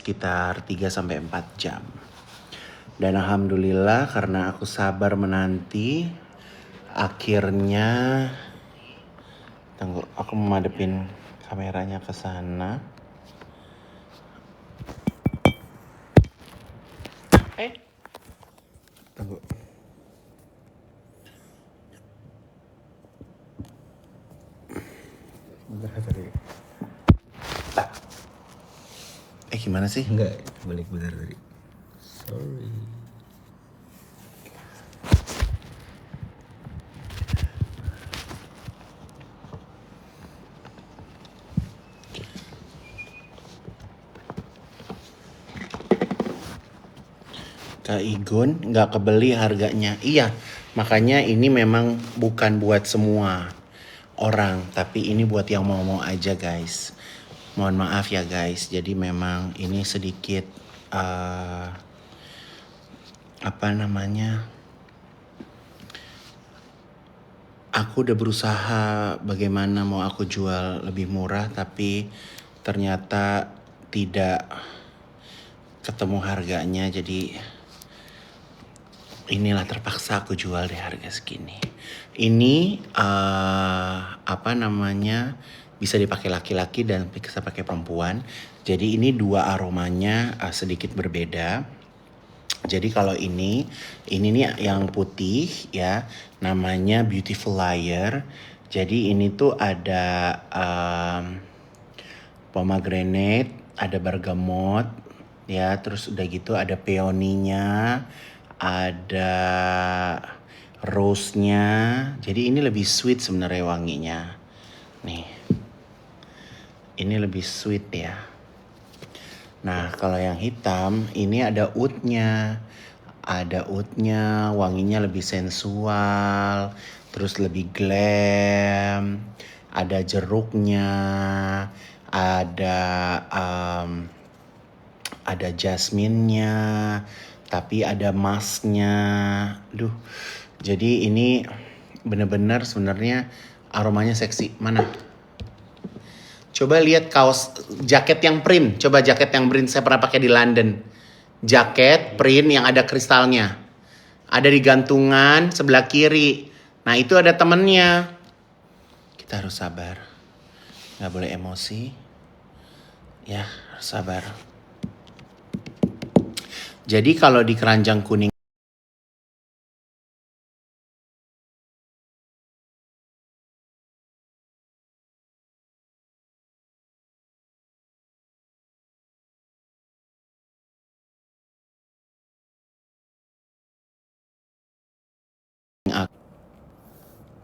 sekitar 3-4 jam. Dan alhamdulillah karena aku sabar menanti, akhirnya tunggu, aku memadepin kameranya ke sana. Tunggu. Gimana sih? Enggak, balik bentar tadi. Sorry. Kak Igun nggak kebeli harganya. Iya, makanya ini memang bukan buat semua orang, tapi ini buat yang mau-mau aja guys. Mohon maaf ya guys, jadi memang ini sedikit aku udah berusaha bagaimana mau aku jual lebih murah, tapi ternyata tidak ketemu harganya, jadi inilah terpaksa aku jual di harga segini. Ini bisa dipakai laki-laki dan bisa pakai perempuan. Jadi ini dua aromanya sedikit berbeda. Jadi kalau ini nih yang putih ya, namanya Beautiful Liar. Jadi ini tuh ada pomegranate, ada bergamot, ya, terus udah gitu ada peoninya, ada rose-nya. Jadi ini lebih sweet sebenarnya wanginya. Nih. Ini lebih sweet ya. Nah, kalau yang hitam ini ada oud-nya. Ada oud-nya, wanginya lebih sensual, terus lebih glam. Ada jeruknya, ada jasmine-nya, tapi ada musk-nya. Jadi ini bener-bener sebenarnya aromanya seksi. Mana? Coba lihat jaket yang print. Coba jaket yang print, saya pernah pakai di London. Jaket print yang ada kristalnya. Ada di gantungan sebelah kiri. Nah, itu ada temennya. Kita harus sabar. Gak boleh emosi. Ya, harus sabar. Jadi kalau di keranjang kuning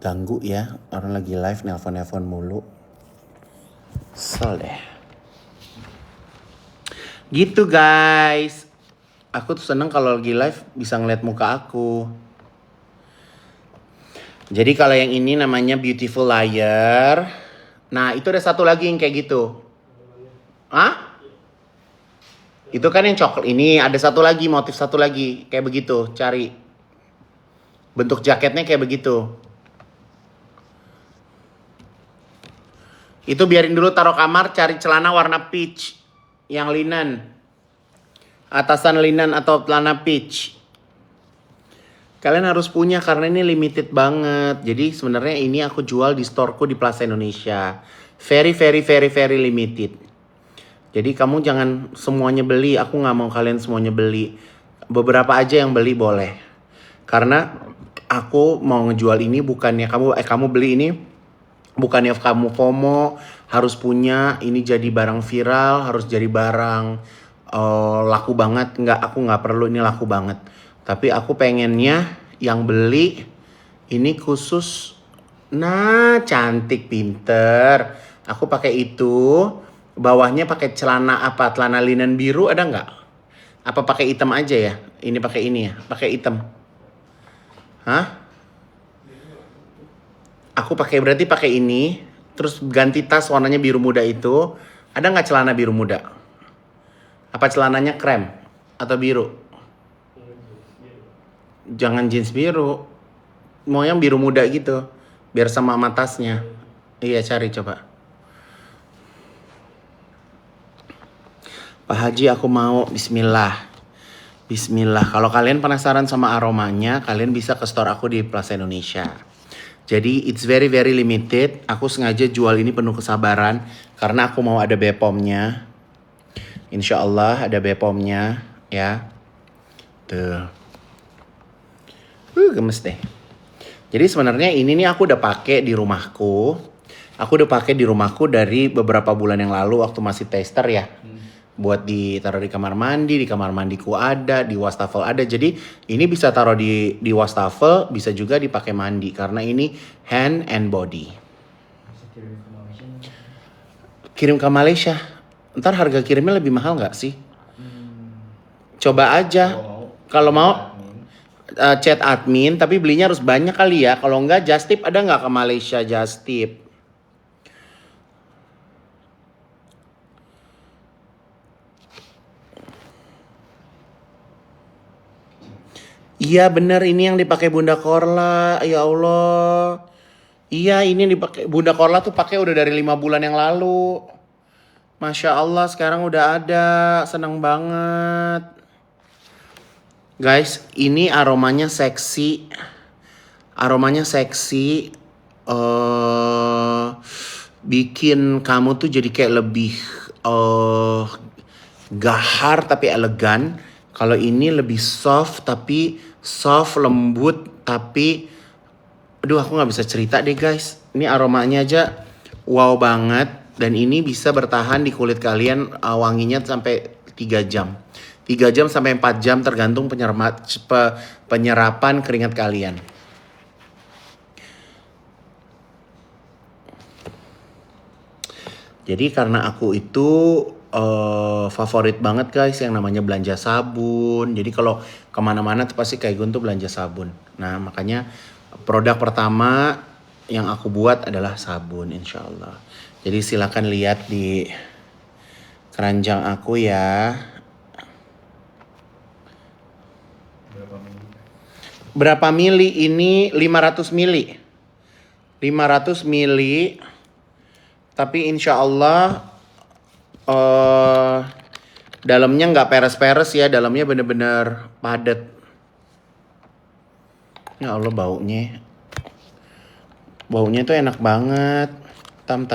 ganggu ya, orang lagi live nelpon mulu. Kesel deh. Gitu guys. Aku tuh seneng kalau lagi live bisa ngeliat muka aku. Jadi kalau yang ini namanya Beautiful Liar. Nah, itu ada satu lagi yang kayak gitu. Hah? Itu kan yang coklat. Ini ada satu lagi, motif satu lagi. Kayak begitu, cari. Bentuk jaketnya kayak begitu. Itu biarin dulu, taruh kamar, cari celana warna peach. Yang linen. Atasan linen atau celana peach. Kalian harus punya karena ini limited banget. Jadi sebenarnya ini aku jual di storeku di Plaza Indonesia. Very, very, very, very limited. Jadi kamu jangan semuanya beli. Aku gak mau kalian semuanya beli. Beberapa aja yang beli boleh. Karena aku mau ngejual ini bukannya kamu beli ini. Bukannya kamu FOMO. Harus punya. Ini jadi barang viral. Harus jadi barang laku banget. Enggak, aku gak perlu, ini laku banget. Tapi aku pengennya yang beli ini khusus. Nah, cantik, pinter. Aku pakai itu. Bawahnya pakai celana apa? Celana linen biru ada nggak? Apa pakai hitam aja ya? Ini pakai ini ya? Pakai hitam. Hah? Aku berarti pakai ini. Terus ganti tas warnanya biru muda itu. Ada nggak celana biru muda? Apa celananya krem? Atau biru? Jangan jeans biru. Mau yang biru muda gitu. Biar sama tasnya. Iya, cari coba. Pak Haji aku mau. Bismillah. Bismillah. Kalau kalian penasaran sama aromanya, kalian bisa ke store aku di Plaza Indonesia. Jadi it's very very limited. Aku sengaja jual ini penuh kesabaran karena aku mau ada BPOM-nya. Insya Allah ada BPOM-nya ya. Tuh. Gemes deh. Jadi sebenarnya ini nih aku udah pakai di rumahku. Aku udah pakai di rumahku dari beberapa bulan yang lalu waktu masih tester ya. Buat ditaruh di kamar mandiku ada, di wastafel ada. Jadi ini bisa taruh di wastafel, bisa juga dipakai mandi karena ini hand and body. Kirim ke Malaysia. Ntar harga kirimnya lebih mahal nggak sih? Coba aja. Kalau mau chat admin, tapi belinya harus banyak kali ya. Kalau enggak, Just Tip ada nggak ke Malaysia Just Tip? Iya bener, ini yang dipakai Bunda Korla. Ya Allah. Iya ini yang dipakai Bunda Korla tuh pakai udah dari 5 bulan yang lalu. Masya Allah sekarang udah ada. Senang banget. Guys, ini aromanya seksi. Aromanya seksi. Bikin kamu tuh jadi kayak lebih gahar tapi elegan. Kalau ini lebih soft tapi soft lembut tapi aduh aku nggak bisa cerita deh guys. Ini aromanya aja wow banget dan ini bisa bertahan di kulit kalian wanginya sampai 3 jam. 3 jam sampai 4 jam tergantung penyerapan keringat kalian. Jadi karena aku itu favorit banget guys yang namanya belanja sabun. Jadi kalau kemana-mana tuh pasti kayak gue tuh belanja sabun. Nah makanya produk pertama yang aku buat adalah sabun insya Allah. Jadi silakan lihat di keranjang aku ya. Berapa mili ini? 500 mili. 500 mili. Tapi insya Allah dalamnya nggak peres-peres ya. Dalamnya bener-bener padat. Ya Allah baunya. Baunya tuh enak banget. Tam.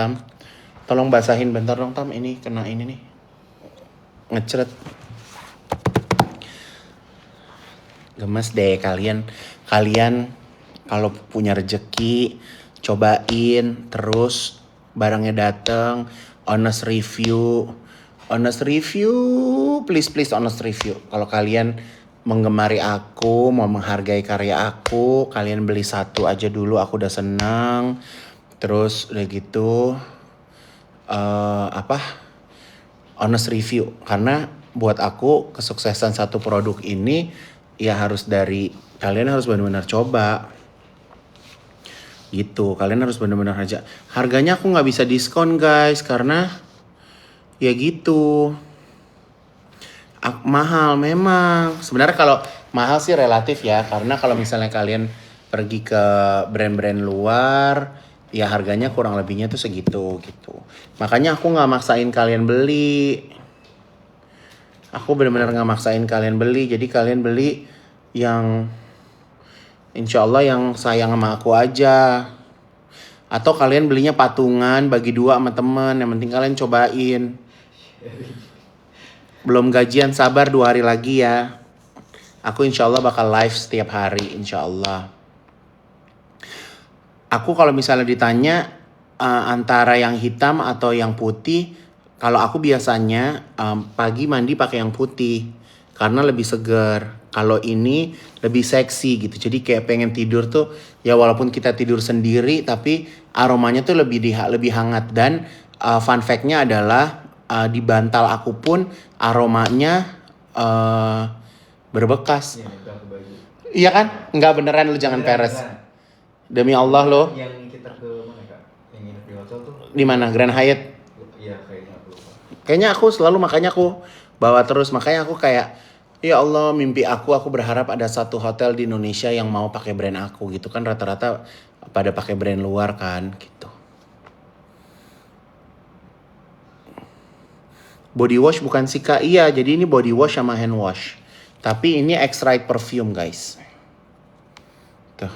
Tolong basahin bentar dong Tam. Ini kena ini nih. Ngecret. Gemes deh kalian kalau punya rezeki cobain terus barangnya datang honest review please honest review. Kalau kalian menggemari aku mau menghargai karya aku kalian beli satu aja dulu aku udah senang. Terus udah gitu honest review karena buat aku kesuksesan satu produk ini ya harus dari kalian harus benar-benar coba gitu. Kalian harus benar-benar aja. Harganya aku nggak bisa diskon guys karena ya gitu. Mahal memang. Sebenarnya kalau mahal sih relatif ya karena kalau misalnya kalian pergi ke brand-brand luar ya harganya kurang lebihnya tuh segitu gitu. Makanya aku nggak maksain kalian beli. Aku benar-benar nggak maksain kalian beli. Jadi kalian beli yang insya Allah yang sayang sama aku aja. Atau kalian belinya patungan bagi 2 sama temen. Yang penting kalian cobain. Belum gajian sabar 2 hari lagi ya. Aku insya Allah bakal live setiap hari insya Allah. Aku kalau misalnya ditanya antara yang hitam atau yang putih. Kalau aku biasanya pagi mandi pakai yang putih karena lebih segar. Kalau ini lebih seksi gitu. Jadi kayak pengen tidur tuh ya walaupun kita tidur sendiri tapi aromanya tuh lebih hangat dan fun fact-nya adalah di bantal aku pun aromanya berbekas. Iya kan? Enggak beneran lu jangan peres. Demi Allah lo. Yang kita ke mana Kak? Yang nginep di hotel tuh? Di mana? Grand Hyatt. Iya kayaknya aku lupa. Kayaknya aku selalu makanya aku bawa terus. Makanya aku kayak ya Allah mimpi aku berharap ada satu hotel di Indonesia yang mau pakai brand aku gitu kan rata-rata pada pakai brand luar kan gitu. Body wash bukan sih Kak? Iya, jadi ini body wash sama hand wash. Tapi ini extra perfume guys. Tuh.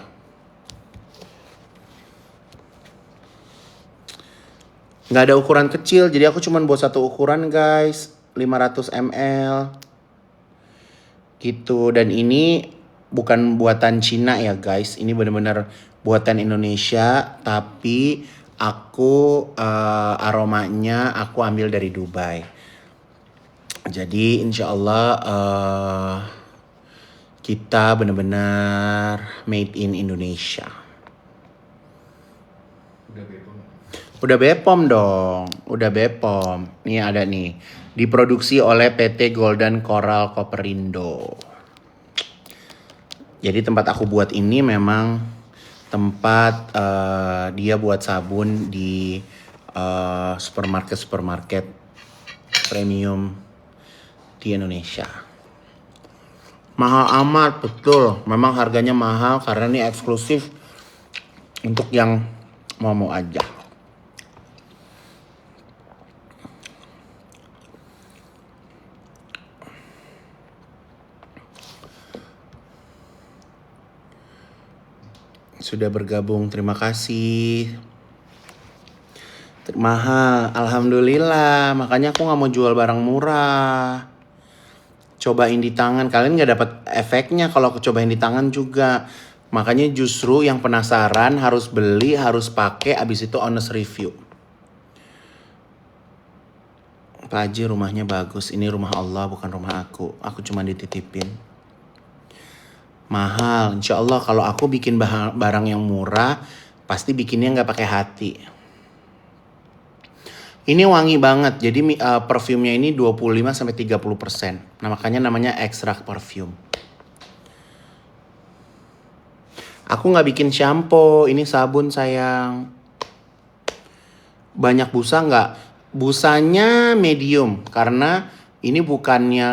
Nggak ada ukuran kecil, jadi aku cuman buat satu ukuran guys. 500 ml. Gitu, dan ini bukan buatan Cina ya guys. Ini bener-bener buatan Indonesia. Tapi aku aromanya aku ambil dari Dubai. Jadi insya Allah kita benar-benar made in Indonesia. Udah bebas. Udah BPOM dong, udah BPOM. Nih ada nih, diproduksi oleh PT Golden Coral Coperindo. Jadi tempat aku buat ini memang tempat dia buat sabun di supermarket premium di Indonesia. Mahal amat, betul. Memang harganya mahal karena ini eksklusif untuk yang mau aja. Sudah bergabung, terima kasih. Mahal, alhamdulillah. Makanya aku nggak mau jual barang murah. Cobain di tangan, kalian nggak dapat efeknya kalau aku cobain di tangan juga. Makanya justru yang penasaran harus beli, harus pakai, abis itu honest review. Pak Haji rumahnya bagus, ini rumah Allah bukan rumah aku. Aku cuma dititipin. Mahal, insya Allah kalau aku bikin barang yang murah, pasti bikinnya nggak pakai hati. Ini wangi banget, jadi perfumnya ini 25-30%. Nah makanya namanya extra perfume. Aku nggak bikin shampoo, ini sabun sayang. Banyak busa nggak? Busanya medium, karena ini bukannya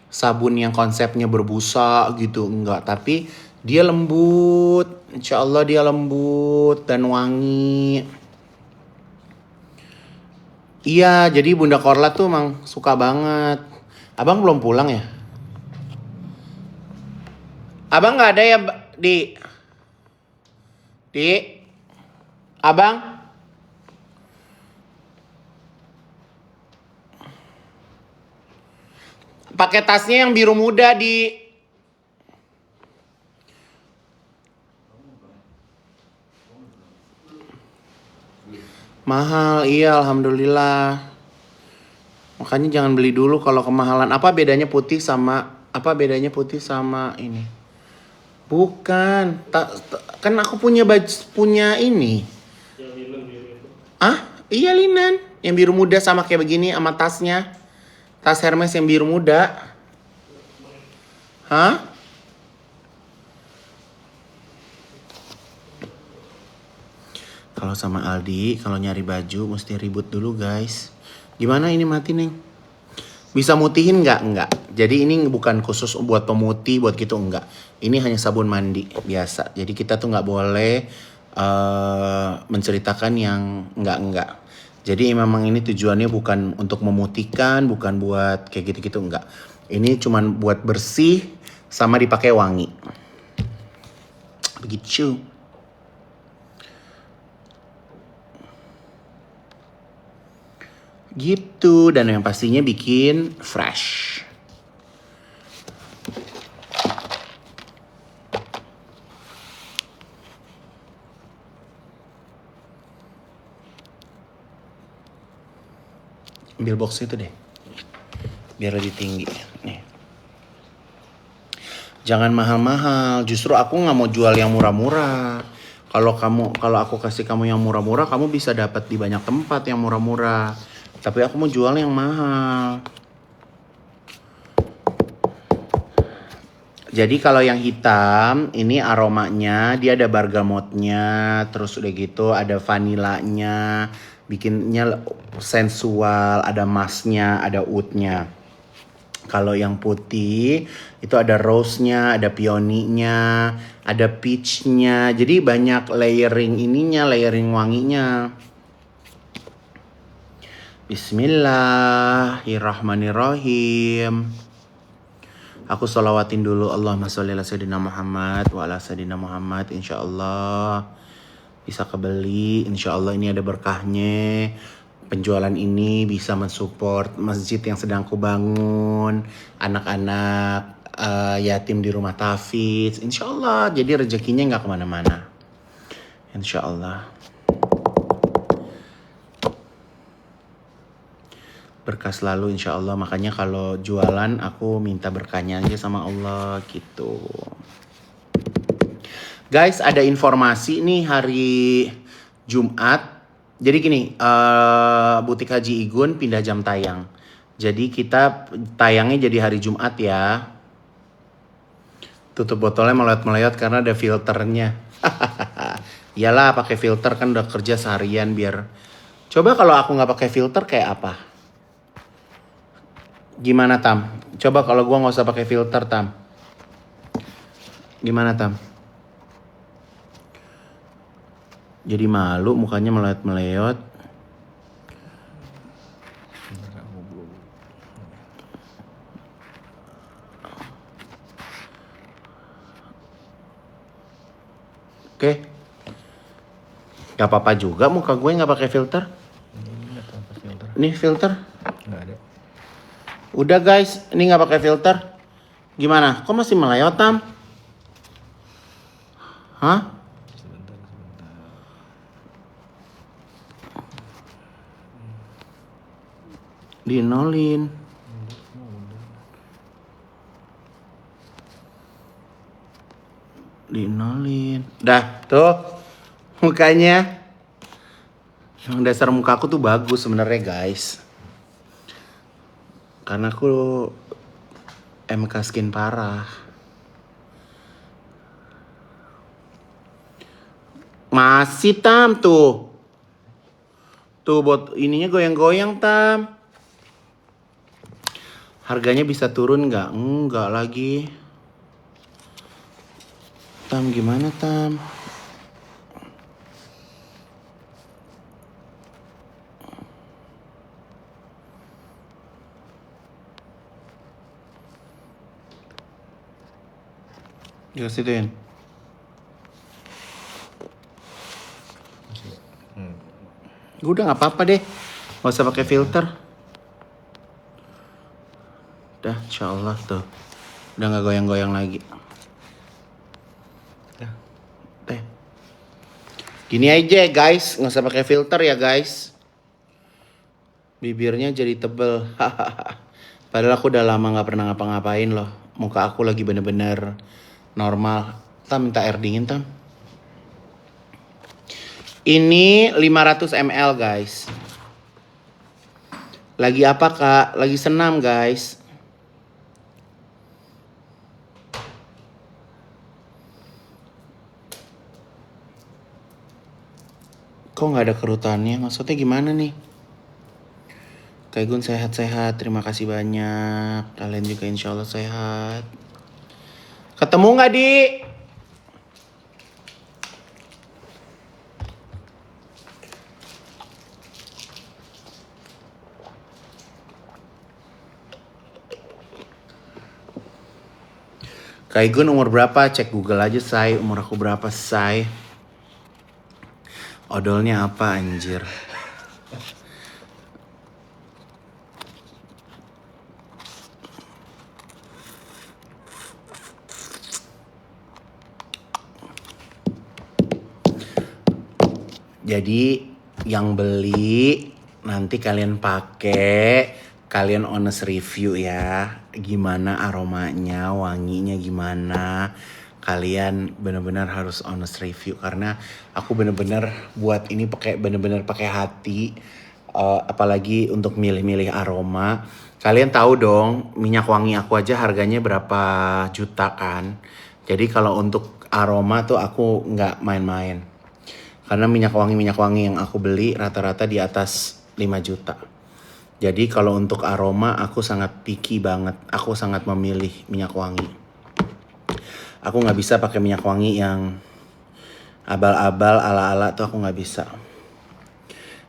sabun yang konsepnya berbusa gitu, enggak. Tapi dia lembut, insya Allah dia lembut dan wangi. Iya, jadi Bunda Korla tuh emang suka banget. Abang belum pulang ya? Abang nggak ada ya, Di? Di? Abang? Pakai tasnya yang biru muda, Di. Mahal, iya alhamdulillah. Makanya jangan beli dulu kalau kemahalan. Apa bedanya putih sama ini? Bukan, kan aku punya baju punya ini. Yang linen biru itu. Ah, iya linen. Yang biru muda sama kayak begini sama tasnya. Tas Hermes yang biru muda. Hah? Kalau sama Aldi, kalau nyari baju mesti ribut dulu guys. Gimana ini mati Neng? Bisa mutihin nggak? Nggak. Jadi ini bukan khusus buat pemutih, buat gitu enggak. Ini hanya sabun mandi biasa. Jadi kita tuh nggak boleh menceritakan yang enggak. Jadi memang ini tujuannya bukan untuk memutihkan, bukan buat kayak gitu-gitu enggak. Ini cuman buat bersih sama dipakai wangi. Begitu. Gitu, dan yang pastinya bikin fresh. Ambil box itu deh, biar lebih tinggi. Nih. Jangan mahal-mahal, justru aku nggak mau jual yang murah-murah. Kalau aku kasih kamu yang murah-murah, kamu bisa dapat di banyak tempat yang murah-murah. Tapi aku mau jual yang mahal. Jadi kalau yang hitam ini aromanya dia ada bergamotnya, terus udah gitu ada vanilanya, bikinnya sensual, ada musknya, ada oudnya. Kalau yang putih itu ada rose-nya, ada peoninya, ada peach-nya. Jadi banyak layering ininya, layering wanginya. Bismillahirrahmanirrahim. Aku sholawatin dulu. Allahumma sholli ala sayyidina Muhammad wa ala sayyidina Muhammad. Insyaallah bisa kebeli. Insyaallah ini ada berkahnya. Penjualan ini bisa mensupport masjid yang sedang kubangun, anak-anak yatim di rumah tahfidz. Insyaallah jadi rezekinya nggak kemana-mana. Insyaallah. Berkah selalu insya Allah. Makanya kalau jualan aku minta berkahnya aja sama Allah gitu. Guys, ada informasi nih hari Jumat. Jadi gini, Butik Haji Igun pindah jam tayang. Jadi kita tayangnya jadi hari Jumat ya. Tutup botolnya melayot-melayot karena ada filternya. Iyalah pakai filter kan udah kerja seharian biar. Coba kalau aku nggak pakai filter kayak apa? Gimana Tam? Coba kalau gua nggak usah pakai filter Tam. Gimana Tam? Jadi malu mukanya melayot-melayot. Oke. Gak apa-apa juga muka gue nggak pakai filter. Ini filter. Nggak ada. Udah guys, ini nggak pakai filter. Gimana? Kok masih melayot Tam? Hah? Sebentar. Dinolin. Dinolin. Dah, tuh. Mukanya. Yang dasar muka aku tuh bagus sebenarnya guys. Karena aku MK skin parah. Masih Tam tuh. Tuh buat ininya goyang-goyang Tam. Harganya bisa turun nggak? Enggak lagi. Tam gimana Tam? Situin. Udah nggak apa-apa deh, nggak usah pakai filter. Dah, insyaallah tuh, udah nggak goyang-goyang lagi. Teh, gini aja guys, nggak usah pakai filter ya guys. Bibirnya jadi tebel, padahal aku udah lama nggak pernah ngapa-ngapain loh. Muka aku lagi bener-bener normal. Tam minta air dingin Tam. Ini 500 ml guys. Lagi apa kak? Lagi senam guys. Kok nggak ada kerutannya? Maksudnya gimana nih? Kak Gun sehat-sehat. Terima kasih banyak. Kalian juga insya Allah sehat. Ketemu nggak di? Kak Igun umur berapa? Cek Google aja say. Umur aku berapa say? Odolnya apa anjir? Jadi yang beli nanti kalian pakai, kalian honest review ya. Gimana aromanya, wanginya gimana. Kalian benar-benar harus honest review karena aku benar-benar buat ini pakai benar-benar pakai hati. Apalagi untuk milih-milih aroma. Kalian tahu dong, minyak wangi aku aja harganya berapa juta kan. Jadi kalau untuk aroma tuh aku nggak main-main. Karena minyak wangi yang aku beli rata-rata di atas 5 juta. Jadi kalau untuk aroma aku sangat picky banget. Aku sangat memilih minyak wangi. Aku nggak bisa pakai minyak wangi yang abal-abal ala-ala tuh aku nggak bisa.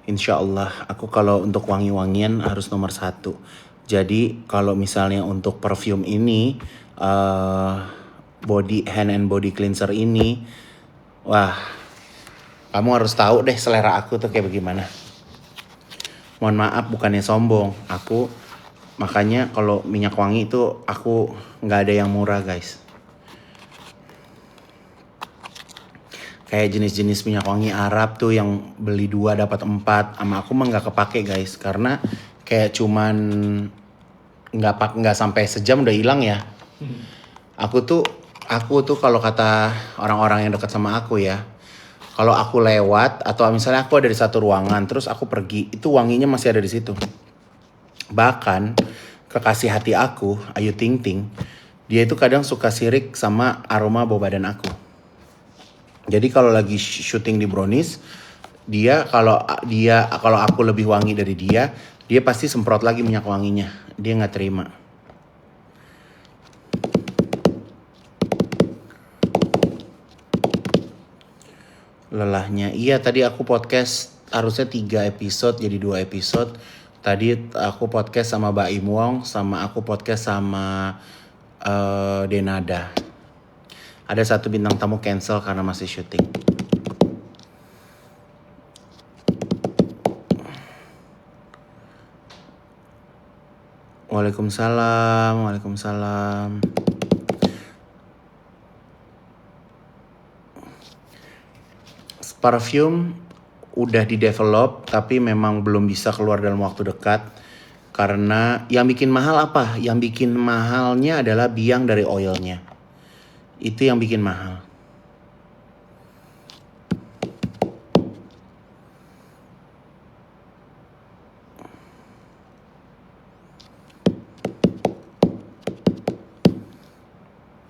Insya Allah aku kalau untuk wangi-wangian harus nomor 1. Jadi kalau misalnya untuk perfume ini, hand and body cleanser ini, wah kamu harus tahu deh selera aku tuh kayak bagaimana. Mohon maaf bukannya sombong, aku makanya kalau minyak wangi itu aku nggak ada yang murah guys. Kayak jenis-jenis minyak wangi Arab tuh yang beli 2 dapat 4, sama aku mah nggak kepake guys, karena kayak cuman nggak sampai sejam udah hilang ya. Aku tuh kalau kata orang-orang yang dekat sama aku ya, kalau aku lewat atau misalnya aku ada di satu ruangan terus aku pergi, itu wanginya masih ada di situ. Bahkan kekasih hati aku, Ayu Ting Ting, dia itu kadang suka sirik sama aroma bau badan aku. Jadi kalau lagi syuting di Brownies, kalau aku lebih wangi dari dia pasti semprot lagi minyak wanginya. Dia nggak terima. Lelahnya. Iya, tadi aku podcast harusnya 3 episode jadi 2 episode. Tadi aku podcast sama Mbak Im Wong, sama aku podcast sama Denada. Ada 1 bintang tamu cancel karena masih syuting. Waalaikumsalam. Parfum udah di develop tapi memang belum bisa keluar dalam waktu dekat. Karena yang bikin mahal apa? Yang bikin mahalnya adalah biang dari oilnya. Itu yang bikin mahal.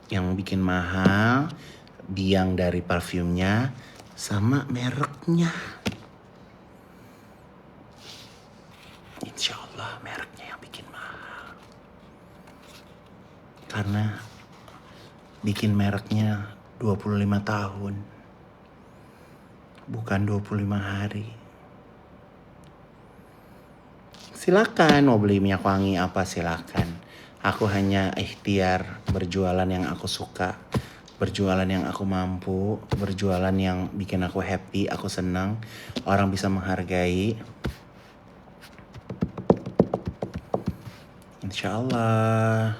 Yang bikin mahal biang dari parfumnya sama mereknya. Insya Allah mereknya yang bikin mahal. Karena bikin mereknya 25 tahun. Bukan 25 hari. Silakan mau beli minyak wangi apa silakan. Aku hanya ikhtiar berjualan yang aku suka. Berjualan yang aku mampu. Berjualan yang bikin aku happy, aku senang. Orang bisa menghargai. Insya Allah.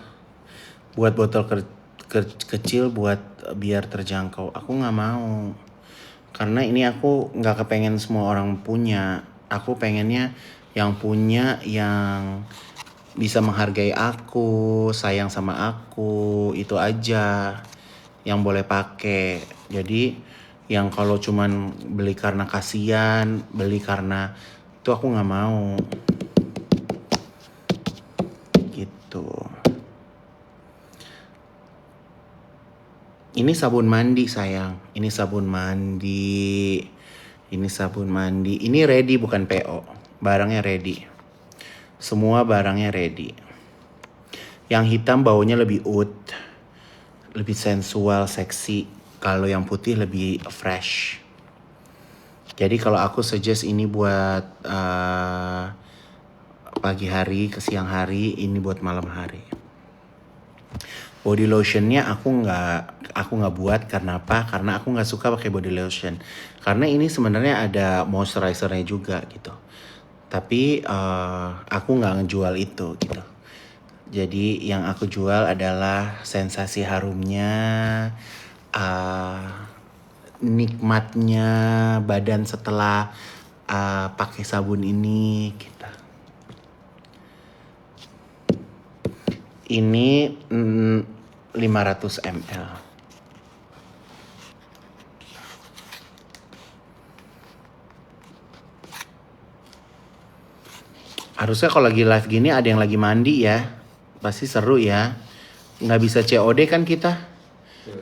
Buat botol kecil buat biar terjangkau. Aku gak mau. Karena ini aku gak kepengen semua orang punya. Aku pengennya yang punya yang bisa menghargai aku, sayang sama aku, itu aja yang boleh pakai. Jadi yang kalau cuman beli karena kasihan, beli karena itu aku nggak mau. Gitu. Ini sabun mandi sayang, ini sabun mandi. Ini ready bukan PO, barangnya ready. Semua barangnya ready. Yang hitam baunya lebih oud, lebih sensual, seksi. Kalau yang putih lebih fresh. Jadi kalau aku suggest ini buat pagi hari ke siang hari, ini buat malam hari. Body lotionnya aku nggak buat karena apa? Karena aku nggak suka pakai body lotion. Karena ini sebenarnya ada moisturizernya juga gitu. Tapi aku nggak ngejual itu gitu. Jadi yang aku jual adalah sensasi harumnya, nikmatnya badan setelah pakai sabun ini gitu. Ini 500 ml. Harusnya kalau lagi live gini ada yang lagi mandi ya. Pasti seru ya. Nggak bisa COD kan kita.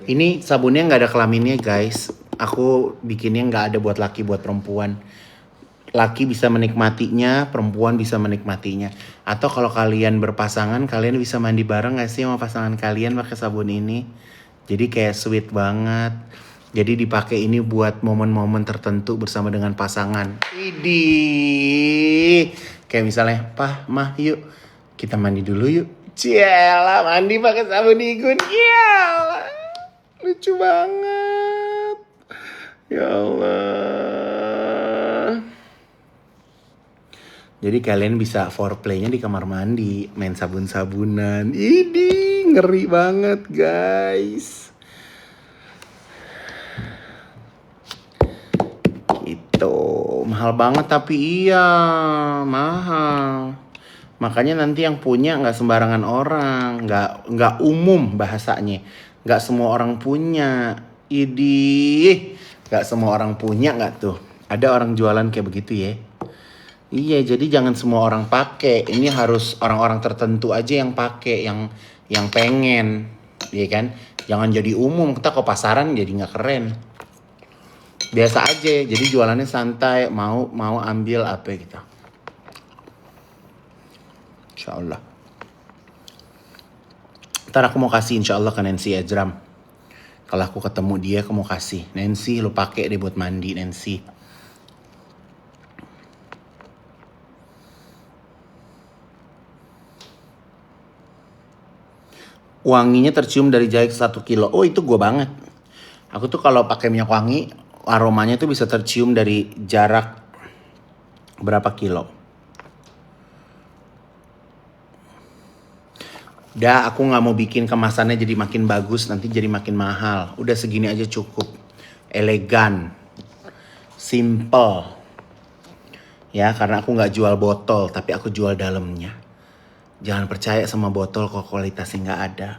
Ini sabunnya nggak ada kelaminnya guys. Aku bikinnya nggak ada buat laki, buat perempuan. Laki bisa menikmatinya, perempuan bisa menikmatinya. Atau kalau kalian berpasangan, kalian bisa mandi bareng gak sih sama pasangan kalian pakai sabun ini? Jadi kayak sweet banget. Jadi dipakai ini buat momen-momen tertentu bersama dengan pasangan. Idih. Kayak misalnya, "Pah, Mah, yuk kita mandi dulu yuk." Ciela, mandi pakai sabun igun. Iyalah. Lucu banget. Ya Allah. Jadi kalian bisa foreplay-nya di kamar mandi, main sabun-sabunan. Ini ngeri banget, guys. Gitu. Mahal banget tapi iya, mahal. Makanya nanti yang punya nggak sembarangan orang, nggak umum bahasanya, nggak semua orang punya. Idih, nggak semua orang punya nggak tuh? Ada orang jualan kayak begitu ya? Iya, jadi jangan semua orang pakai. Ini harus orang-orang tertentu aja yang pakai, yang pengen, iya kan? Jangan jadi umum. Kita ke pasaran jadi nggak keren. Biasa aja, jadi jualannya santai. Mau ambil apa gitu. Insya Allah. Ntar aku mau kasih insya Allah ke Nancy Edram. Kalau aku ketemu dia, aku mau kasih. Nancy, lu pakai deh buat mandi, Nancy. Wanginya tercium dari jarak 1 kilo. Oh, itu gue banget. Aku tuh kalau pakai minyak wangi, aromanya tuh bisa tercium dari jarak berapa kilo. Udah, aku nggak mau bikin kemasannya jadi makin bagus, nanti jadi makin mahal. Udah segini aja cukup. Elegan, simple. Ya, karena aku nggak jual botol, tapi aku jual dalamnya. Jangan percaya sama botol kok kualitasnya nggak ada.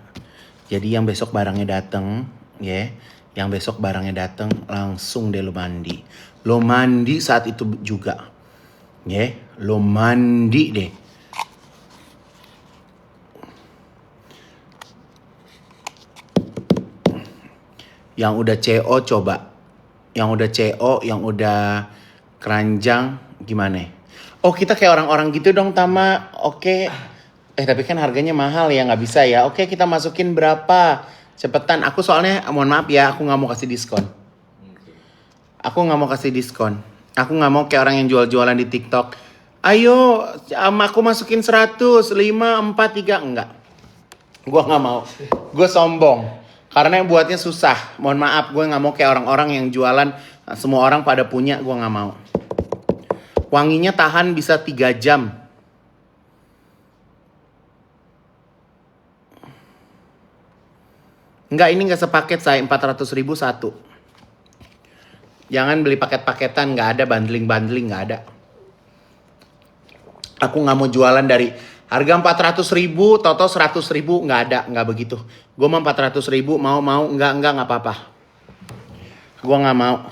Jadi yang besok barangnya dateng, ya, yang besok barangnya dateng langsung deh lo mandi. Lo mandi saat itu juga, ya, lo mandi deh. Yang udah CO coba, yang udah CO, yang udah keranjang gimana? Oh, kita kayak orang-orang gitu dong, Tama. Oke. Tapi kan harganya mahal ya, nggak bisa ya. Oke, kita masukin berapa? Cepetan. Aku soalnya, mohon maaf ya, aku nggak mau kasih diskon. Aku nggak mau kasih diskon. Aku nggak mau kayak orang yang jual-jualan di TikTok. Ayo, aku masukin 100, 5, 4, 3. Enggak. Gue nggak mau. Gue sombong. Karena yang buatnya susah. Mohon maaf, gue nggak mau kayak orang-orang yang jualan. Semua orang pada punya, gue nggak mau. Wanginya tahan bisa 3 jam. Enggak, ini enggak sepaket saya, 400.000 satu. Jangan beli paket-paketan, enggak ada bundling-bundling, enggak ada. Aku enggak mau jualan dari harga 400.000, toto 100.000, enggak ada, enggak begitu. Gue mau 400.000, mau, enggak apa-apa. Gue enggak mau.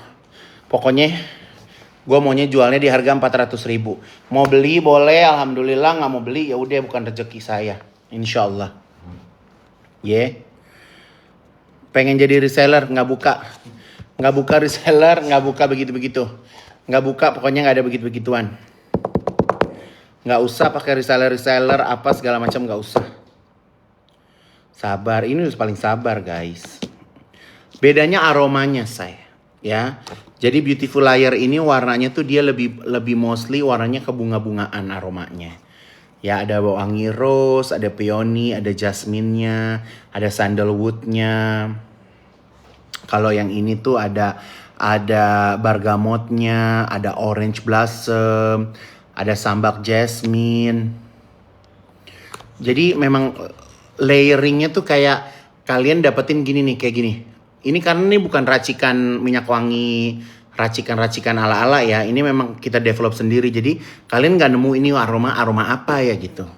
Pokoknya gue maunya jualnya di harga 400.000. Mau beli boleh, alhamdulillah. Enggak mau beli, ya udah bukan rezeki saya. Insya Allah. Pengen jadi reseller, nggak buka reseller, nggak buka begitu-begitu, nggak buka, pokoknya nggak ada begitu-begituan. Nggak usah pakai reseller apa segala macam, nggak usah. Sabar, ini harus paling sabar guys. Bedanya aromanya saya, ya. Jadi Beautiful Layer ini warnanya tuh dia lebih mostly warnanya kebunga-bungaan aromanya. Ya, ada wangi rose, ada peony, ada jasmine-nya, ada sandalwood-nya. Kalau yang ini tuh ada bergamotnya, ada orange blossom, ada sambak jasmine. Jadi memang layering-nya tuh kayak kalian dapetin gini nih, kayak gini. Ini karena ini bukan racikan minyak wangi, racikan-racikan ala-ala ya. Ini memang kita develop sendiri. Jadi kalian gak nemu ini aroma apa ya gitu.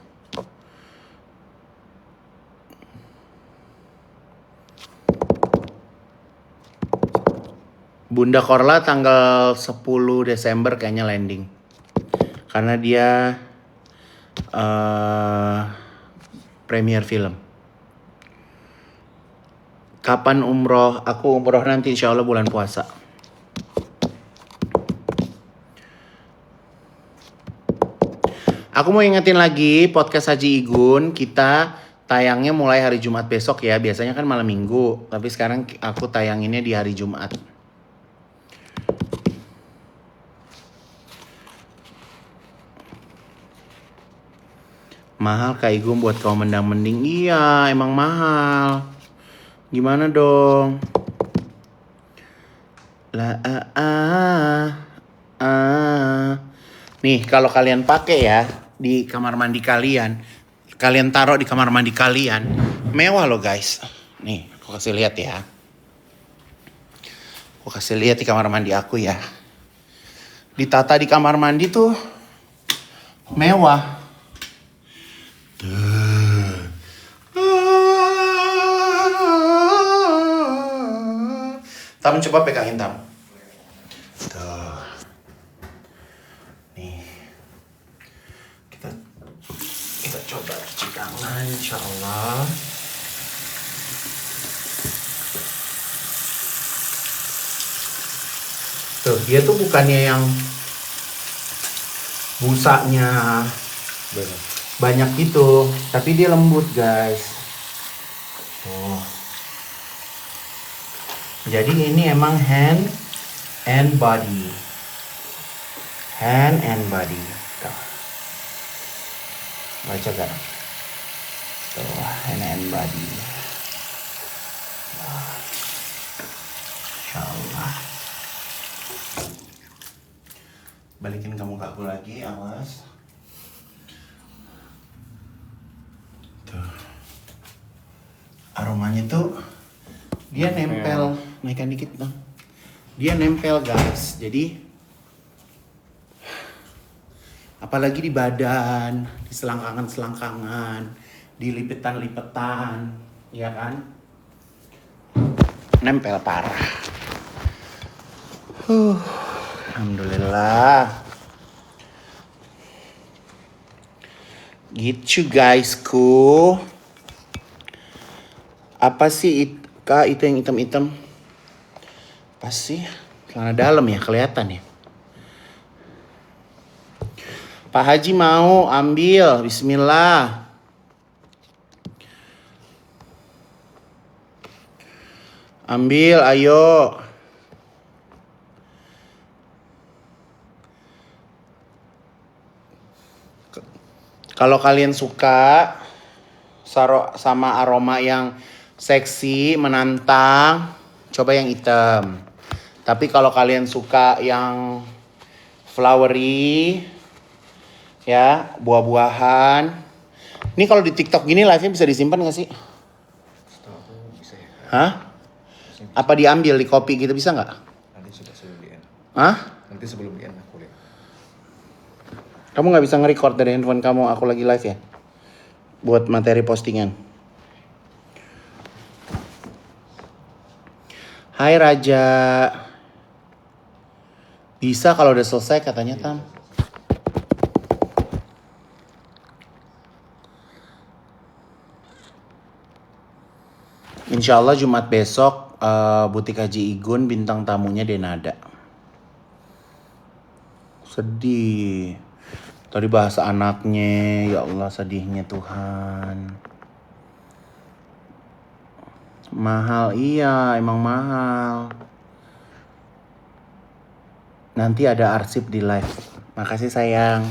Bunda Korla tanggal 10 Desember kayaknya landing. Karena dia premier film. Kapan umroh? Aku umroh nanti insya Allah bulan puasa. Aku mau ingetin lagi podcast Haji Igun, kita tayangnya mulai hari Jumat besok ya. Biasanya kan malam minggu. Tapi sekarang aku tayanginnya di hari Jumat. Mahal Kak Igum buat kau mendang-mending. Iya, emang mahal. Gimana dong? La Nih, kalau kalian pakai ya di kamar mandi kalian, kalian taruh di kamar mandi kalian, mewah loh guys. Nih, aku kasih lihat ya. Aku kasih lihat di kamar mandi aku ya. Ditata di kamar mandi tuh mewah. Tam, coba pegangin Tam. Tuh. Nih. Kita coba cuci tangan, insya Allah. Tuh, dia tuh bukannya yang busanya banyak gitu, tapi dia lembut guys. Tuh. Jadi ini emang hand and body. Hand and body. Tuh. Baca gak? Tuh, hand and body. Insya Allah. Balikin kamu ke aku lagi, awas. Tuh. Aromanya tuh dia nempel. Naikkan dikit dong. Dia nempel guys. Jadi apalagi di badan, di selangkangan-selangkangan, di lipetan-lipetan, ya kan? Nempel parah. Alhamdulillah. Gitu guysku. Apa sih Kak itu yang hitam-hitam? Apa sih? Celana dalam ya kelihatan ya. Pak Haji mau ambil, bismillah. Ambil, ayo. Kalau kalian suka sama aroma yang seksi, menantang, coba yang hitam. Tapi kalau kalian suka yang flowery, ya, buah-buahan. Ini kalau di TikTok gini live-nya bisa disimpan gak sih? Setahu aku bisa ya. Hah? Apa diambil di copy gitu bisa nggak? Nanti sudah sebelum di end. Hah? Nanti sebelum di end aku lihat. Kamu nggak bisa nge-record dari handphone kamu, aku lagi live ya? Buat materi postingan. Hai Raja. Bisa kalau udah selesai katanya Tam. Insya Allah Jumat besok Butik Haji Igun bintang tamunya Denada. Sedih. Tadi bahasa anaknya, ya Allah sedihnya Tuhan. Mahal, iya emang mahal. Nanti ada arsip di live. Makasih sayang.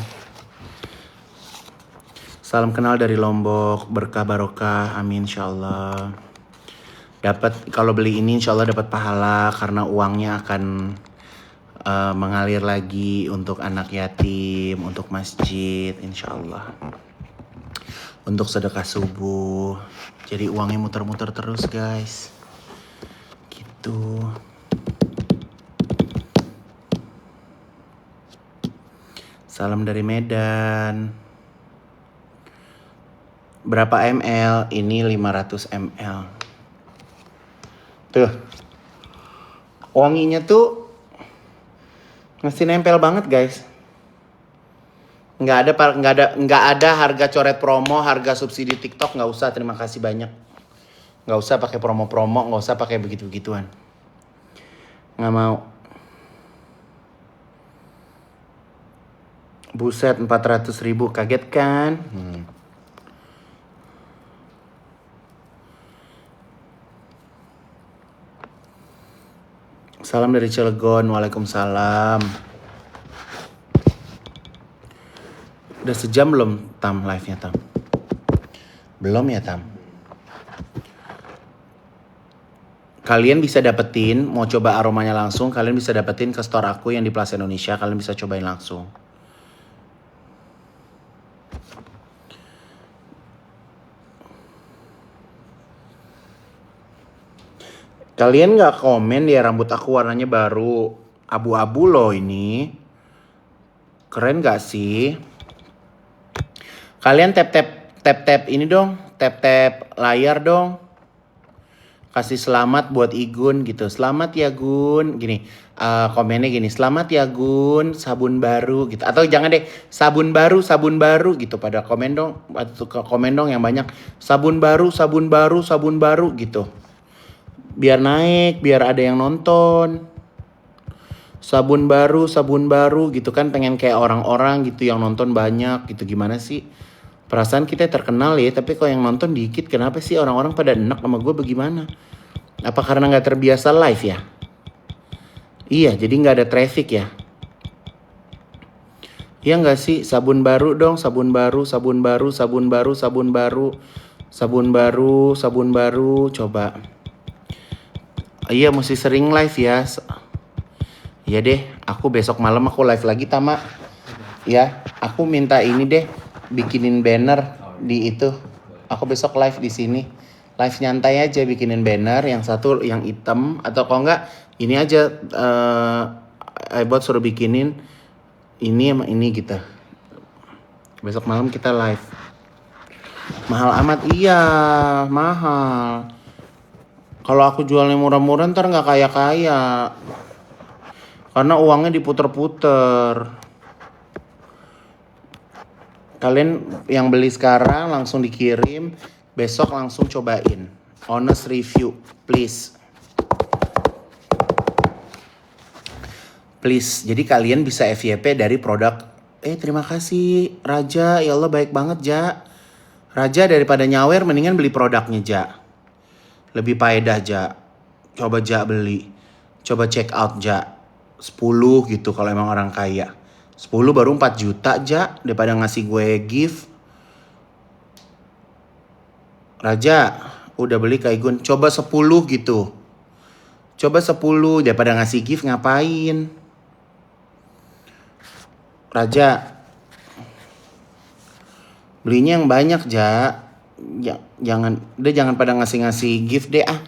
Salam kenal dari Lombok, berkah barokah, amin insyaallah. Dapat kalau beli ini insyaallah dapat pahala karena uangnya akan mengalir lagi untuk anak yatim, untuk masjid insyaallah. Untuk sedekah subuh. Jadi uangnya muter-muter terus guys. Gitu. Salam dari Medan. Berapa ml? Ini 500 ml. Tuh. Wanginya tuh masih nempel banget, guys. Nggak ada harga coret promo, harga subsidi TikTok nggak usah. Terima kasih banyak. Nggak usah pakai promo-promo, nggak usah pakai begitu-begituan. Nggak mau. Buset 400.000, kaget kan? Salam dari Cilegon. Waalaikumsalam. Udah sejam belum Tam live-nya Tam? Belum ya Tam? Kalian bisa dapetin, mau coba aromanya langsung, kalian bisa dapetin ke store aku yang di Plaza Indonesia, kalian bisa cobain langsung. Kalian gak komen ya rambut aku warnanya baru abu-abu loh ini. Keren gak sih? Kalian tap ini dong, tap layar dong. Kasih selamat buat Igun gitu. Selamat ya Gun. Gini, komennya gini. Selamat ya Gun, sabun baru gitu. Atau jangan deh, sabun baru gitu. Pada komen dong, atau komen dong yang banyak. Sabun baru gitu. Biar naik, biar ada yang nonton. Sabun baru gitu kan, pengen kayak orang-orang gitu yang nonton banyak gitu. Gimana sih? Perasaan kita terkenal ya, tapi kalau yang nonton dikit, kenapa sih orang-orang pada enak sama gue bagaimana? Apa karena nggak terbiasa live ya? Iya, jadi nggak ada traffic ya? Iya nggak sih? Sabun baru dong, sabun baru, coba. Iya, mesti sering live ya. Iya deh, aku besok malam aku live lagi Tama. Ya, aku minta ini deh, bikinin banner di itu. Aku besok live di sini. Live nyantai aja bikinin banner, yang satu yang hitam atau kalau enggak ini aja iBot suruh bikinin ini sama ini gitu. Besok malam kita live. Mahal amat, iya, mahal. Kalau aku jualnya murah-murah ntar nggak kaya-kaya. Karena uangnya diputer-puter. Kalian yang beli sekarang langsung dikirim, besok langsung cobain. Honest review, please. Please, jadi kalian bisa FYP dari produk. Terima kasih Raja, ya Allah baik banget Ja. Raja daripada nyawer mendingan beli produknya Ja. Lebih faedah Ja. Coba Ja beli. Coba check out Ja. 10 gitu kalau emang orang kaya. 10 baru 4 juta Ja, daripada ngasih gue gift. Raja, udah beli Kak Igun, coba 10 gitu. Coba 10 daripada ngasih gift ngapain? Raja, belinya yang banyak Ja. Jangan pada ngasih gift deh ah.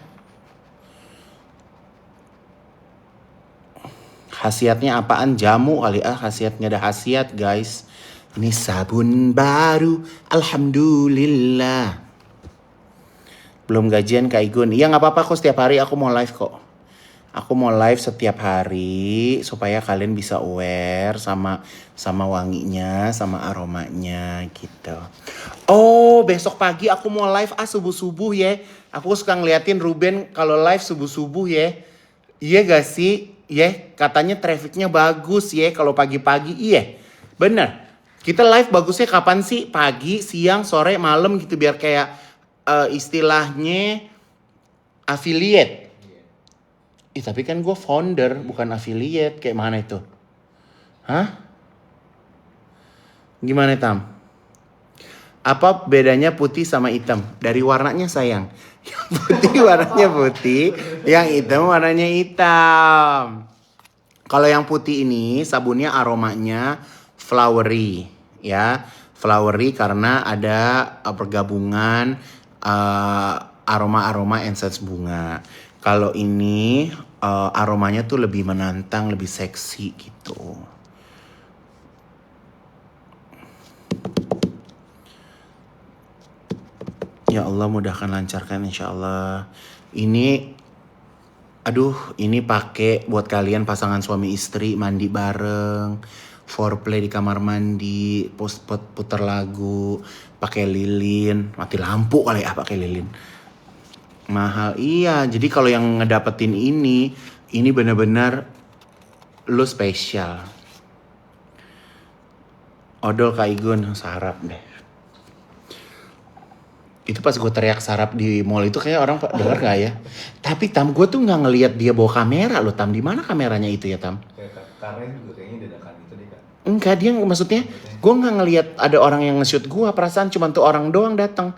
Khasiatnya apaan? Jamu kali ah, khasiatnya ada khasiat guys. Ini sabun baru, alhamdulillah. Belum gajian Kak Igun. Iya gak apa-apa kok, setiap hari aku mau live kok. Aku mau live setiap hari supaya kalian bisa aware sama wanginya, sama aromanya gitu. Oh, besok pagi aku mau live subuh-subuh ya. Aku suka ngeliatin Ruben kalau live subuh-subuh ya. Iya gak sih? Ya, katanya trafficnya bagus ya kalau pagi-pagi. Iya, bener. Kita live bagusnya kapan sih? Pagi, siang, sore, malam gitu biar kayak istilahnya affiliate. Tapi kan gue founder bukan affiliate. Kayak mana itu? Hah? Gimana Tam? Apa bedanya putih sama hitam? Dari warnanya sayang. Yang putih warnanya putih, yang hitam warnanya hitam. Kalau yang putih ini sabunnya aromanya flowery ya. Flowery karena ada pergabungan aroma-aroma essence bunga. Kalau ini aromanya tuh lebih menantang, lebih seksi gitu. Ya Allah mudahkan lancarkan insya Allah. Ini pakai buat kalian pasangan suami istri mandi bareng, foreplay di kamar mandi, puter lagu, pakai lilin, mati lampu kali ya pakai lilin. Mahal iya. Jadi kalau yang ngedapetin ini benar-benar lu spesial. Odol Kak Igun, sarap deh. Itu pas gue teriak sarap di mall itu kayak orang denger gak ya? Tapi Tam, gue tuh gak ngelihat dia bawa kamera loh Tam. Di mana kameranya itu ya Tam? Karena juga kayaknya dadakan gitu deh Kak. Enggak, dia maksudnya gue nggak ngelihat ada orang yang nge-shoot gue. Perasaan cuma tuh orang doang datang.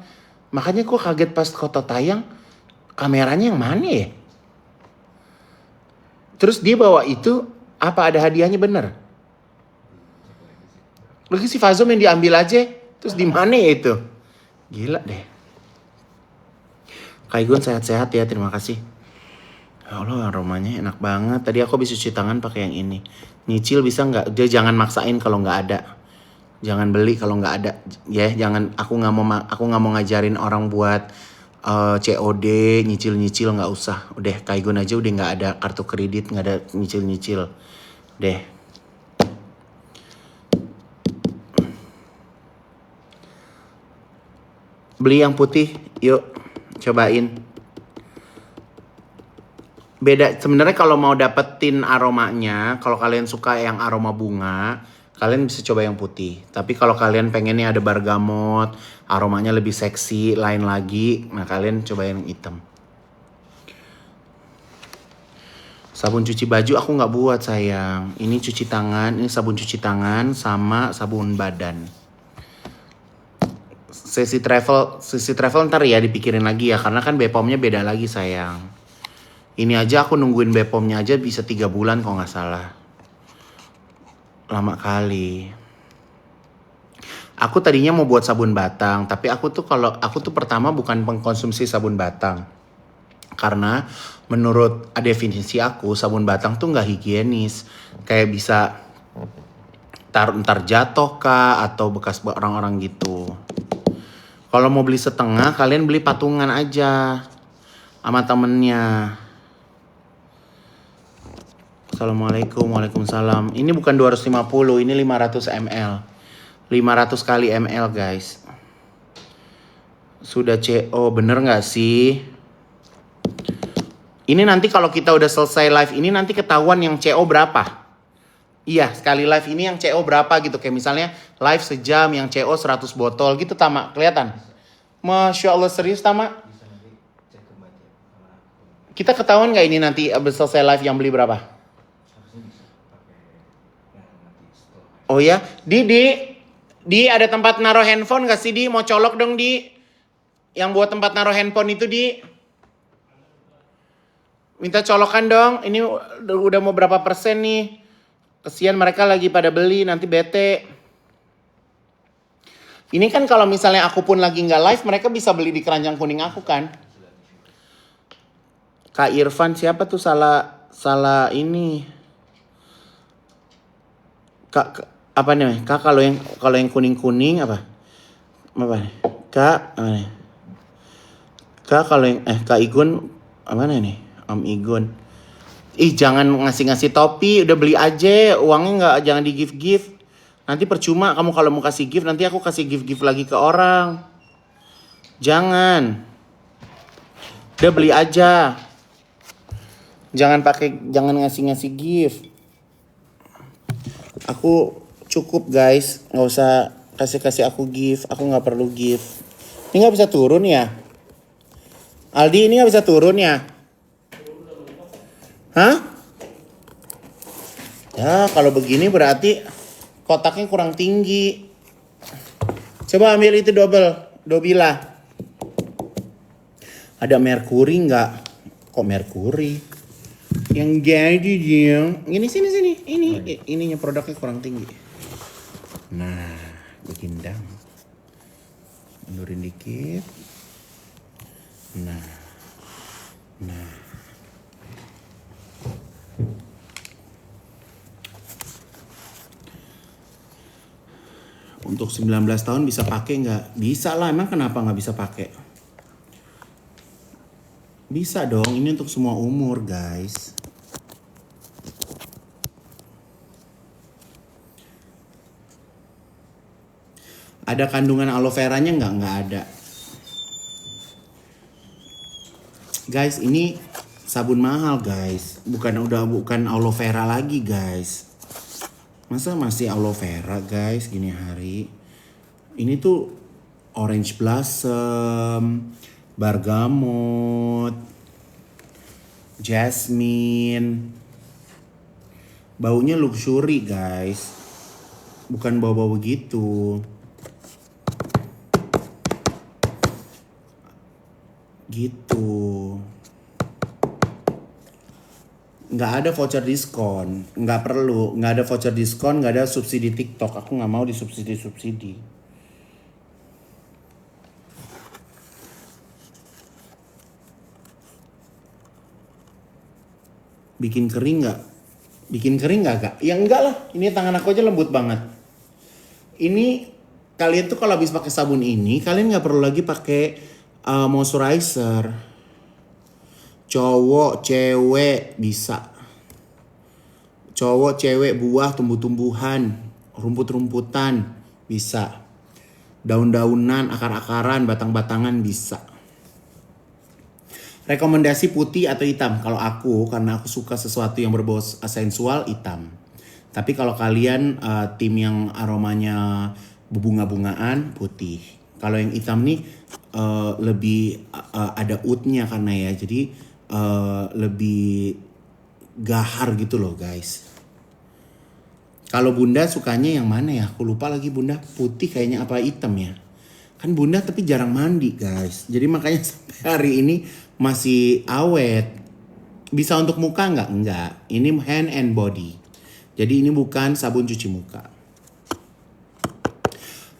Makanya gue kaget pas foto tayang. Kameranya yang mana ya? Terus dia bawa itu, apa ada hadiahnya bener? Lagi si Fazom yang diambil aja. Terus di mana ya itu? Gila deh. Kak Igun sehat-sehat ya, terima kasih. Ya Allah, aromanya enak banget. Tadi aku habis cuci tangan pakai yang ini. Nyicil bisa nggak? Dia jangan maksain kalau nggak ada. Jangan beli kalau nggak ada. Ya, jangan. Aku nggak mau ngajarin orang buat COD, nyicil nggak usah. Udah, Kak Igun aja udah nggak ada kartu kredit, nggak ada nyicil. Deh. Beli yang putih, yuk cobain. Beda sebenarnya kalau mau dapetin aromanya, kalau kalian suka yang aroma bunga, kalian bisa coba yang putih. Tapi kalau kalian pengennya ada bergamot, aromanya lebih seksi, lain lagi, nah kalian coba yang hitam. Sabun cuci baju aku nggak buat sayang. Ini cuci tangan, ini sabun cuci tangan sama sabun badan. Sesi travel ntar ya dipikirin lagi ya, karena kan BPOM-nya beda lagi sayang. Ini aja aku nungguin BPOM-nya aja bisa 3 bulan kalau nggak salah. Lama kali. Aku tadinya mau buat sabun batang, tapi aku tuh pertama bukan pengkonsumsi sabun batang. Karena menurut definisi aku sabun batang tuh nggak higienis. Kayak bisa ntar jatuh kah atau bekas orang-orang gitu. Kalau mau beli setengah, kalian beli patungan aja sama temennya. Assalamualaikum, waalaikumsalam. Ini bukan 250, ini 500 ml. 500 kali ml guys. Sudah CO, bener gak sih? Ini nanti kalau kita udah selesai live ini nanti ketahuan yang CO berapa. Iya, sekali live ini yang CO berapa gitu. Kayak misalnya live sejam yang CO 100 botol gitu Tama, kelihatan? Masya Allah, serius Tama? Kita ketahuan gak ini nanti abis selesai live yang beli berapa? Oh ya, Di ada tempat naruh handphone gak sih Di? Mau colok dong Di. Yang buat tempat naruh handphone itu Di. Minta colokan dong. Ini udah mau berapa persen nih? Kesian mereka lagi pada beli, nanti bete. Ini kan kalau misalnya aku pun lagi nggak live, mereka bisa beli di keranjang kuning aku kan? Kak Irfan siapa tuh salah ini? Kak apa nih? Kak kalau yang kuning apa? Apa nih? Kak apa nih? Kak kalau yang Kak Igun apa nih? Om Igun. Ih jangan ngasih topi, udah beli aja, uangnya jangan di gift. Nanti percuma kamu kalau mau kasih gift, nanti aku kasih gift lagi ke orang. Jangan. Udah beli aja. Jangan ngasih gift. Aku cukup guys, nggak usah kasih aku gift. Aku nggak perlu gift. Ini nggak bisa turun ya? Aldi ini nggak bisa turun ya? Hah? Ya kalau begini berarti kotaknya kurang tinggi. Coba ambil itu dobila. Ada merkuri nggak? Kok merkuri? Yang jadi dia. Ini sini. Ininya produknya kurang tinggi. Nah, begindang. Mundurin dikit. Nah. Untuk 19 tahun bisa pakai nggak? Bisa lah, emang kenapa nggak bisa pakai? Bisa dong, ini untuk semua umur guys. Ada kandungan aloe veranya nggak? Nggak ada. Guys, ini sabun mahal guys. Bukan aloe vera lagi guys. Masa masih aloe vera guys gini hari? Ini tuh orange blossom, bergamot, jasmine. Baunya luxury guys, bukan bau-bau begitu. Gitu. Nggak ada voucher diskon, nggak perlu, nggak ada voucher diskon, nggak ada subsidi TikTok. Aku nggak mau disubsidi-subsidi. Bikin kering nggak? Bikin kering nggak kak? Ya enggak lah, ini tangan aku aja lembut banget. Ini kalian tuh kalau habis pakai sabun ini, kalian nggak perlu lagi pakai moisturizer. Cowok, cewek bisa. Cowok, cewek, buah, tumbuh-tumbuhan, rumput-rumputan bisa. Daun-daunan, akar-akaran, batang-batangan bisa. Rekomendasi putih atau hitam? Kalau aku, karena aku suka sesuatu yang berbau sensual, hitam. Tapi kalau kalian tim yang aromanya berbunga-bungaan, putih. Kalau yang hitam nih lebih ada oud-nya karena ya, jadi lebih gahar gitu loh guys. Kalau bunda sukanya yang mana ya? Aku lupa lagi bunda, putih kayaknya apa hitam ya? Kan bunda tapi jarang mandi guys. Jadi makanya sampai hari ini masih awet. Bisa untuk muka nggak? Enggak. Ini hand and body. Jadi ini bukan sabun cuci muka.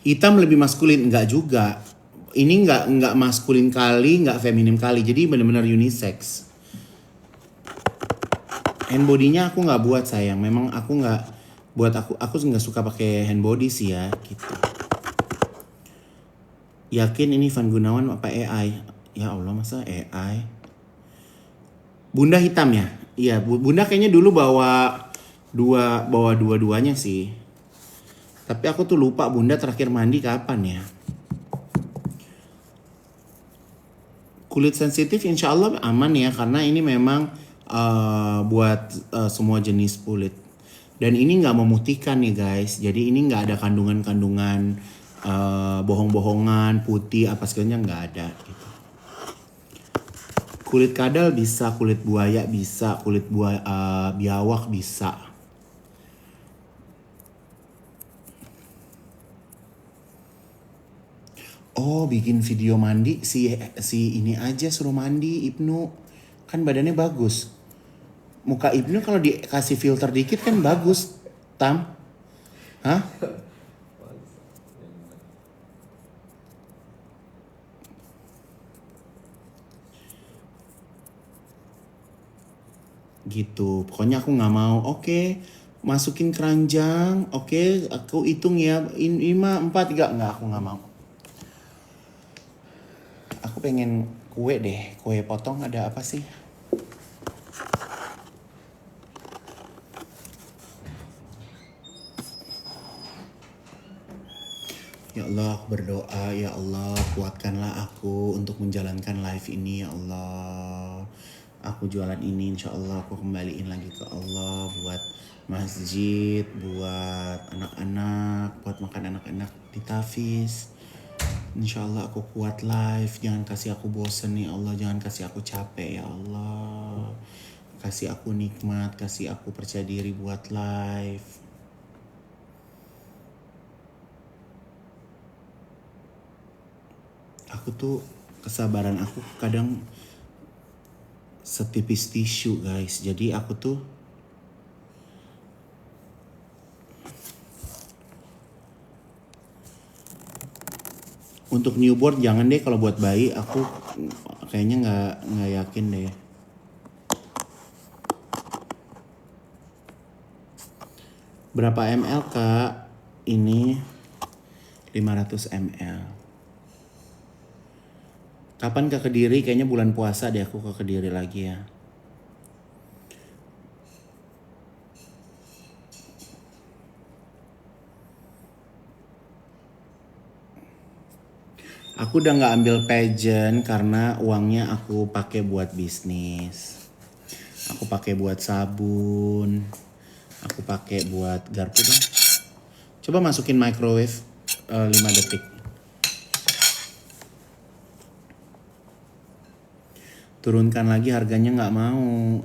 Hitam lebih maskulin? Enggak juga. Ini nggak maskulin kali, nggak feminim kali. Jadi benar-benar unisex. Hand body-nya aku nggak buat sayang. Memang aku nggak buat, aku nggak suka pakai hand body sih ya gitu. Yakin ini Van Gunawan apa AI? Ya Allah masa AI? Bunda hitam ya? Iya, Bunda kayaknya dulu bawa dua-duanya sih. Tapi aku tuh lupa Bunda terakhir mandi kapan ya. Kulit sensitif insya Allah aman ya, karena ini memang buat semua jenis kulit. Dan ini nggak memutihkan nih guys. Jadi ini nggak ada kandungan-kandungan bohong-bohongan, putih apa segalanya, nggak ada gitu. Kulit kadal bisa, kulit buaya bisa, kulit biawak bisa. Oh, bikin video mandi si ini aja, suruh mandi Ibnu. Kan badannya bagus. Muka Ibnu kalau dikasih filter dikit kan bagus, Tam. Hah? Gitu. Pokoknya aku nggak mau. Oke, masukin keranjang. Oke, aku hitung ya. 5, 4, 3. Nggak, aku nggak mau. Aku pengen kue deh. Kue potong ada apa sih? Ya Allah, aku berdoa, ya Allah, kuatkanlah aku untuk menjalankan live ini, ya Allah. Aku jualan ini, insya Allah aku kembaliin lagi ke Allah buat masjid, buat anak-anak, buat makan anak-anak di Tafiz. Insya Allah aku kuat live, jangan kasih aku bosen ya Allah, jangan kasih aku capek ya Allah. Kasih aku nikmat, kasih aku percaya diri buat live. Aku tuh kesabaran aku kadang setipis tisu guys. Jadi aku tuh untuk newborn jangan deh, kalau buat bayi aku kayaknya nggak yakin deh. Berapa ml kak? Ini 500 ml. Kapan ke Kediri? Kayaknya bulan puasa deh aku ke Kediri lagi ya. Aku udah nggak ambil pageant karena uangnya aku pakai buat bisnis. Aku pakai buat sabun. Aku pakai buat garpu dong. Coba masukin microwave 5 detik. turunkan lagi harganya, nggak mau.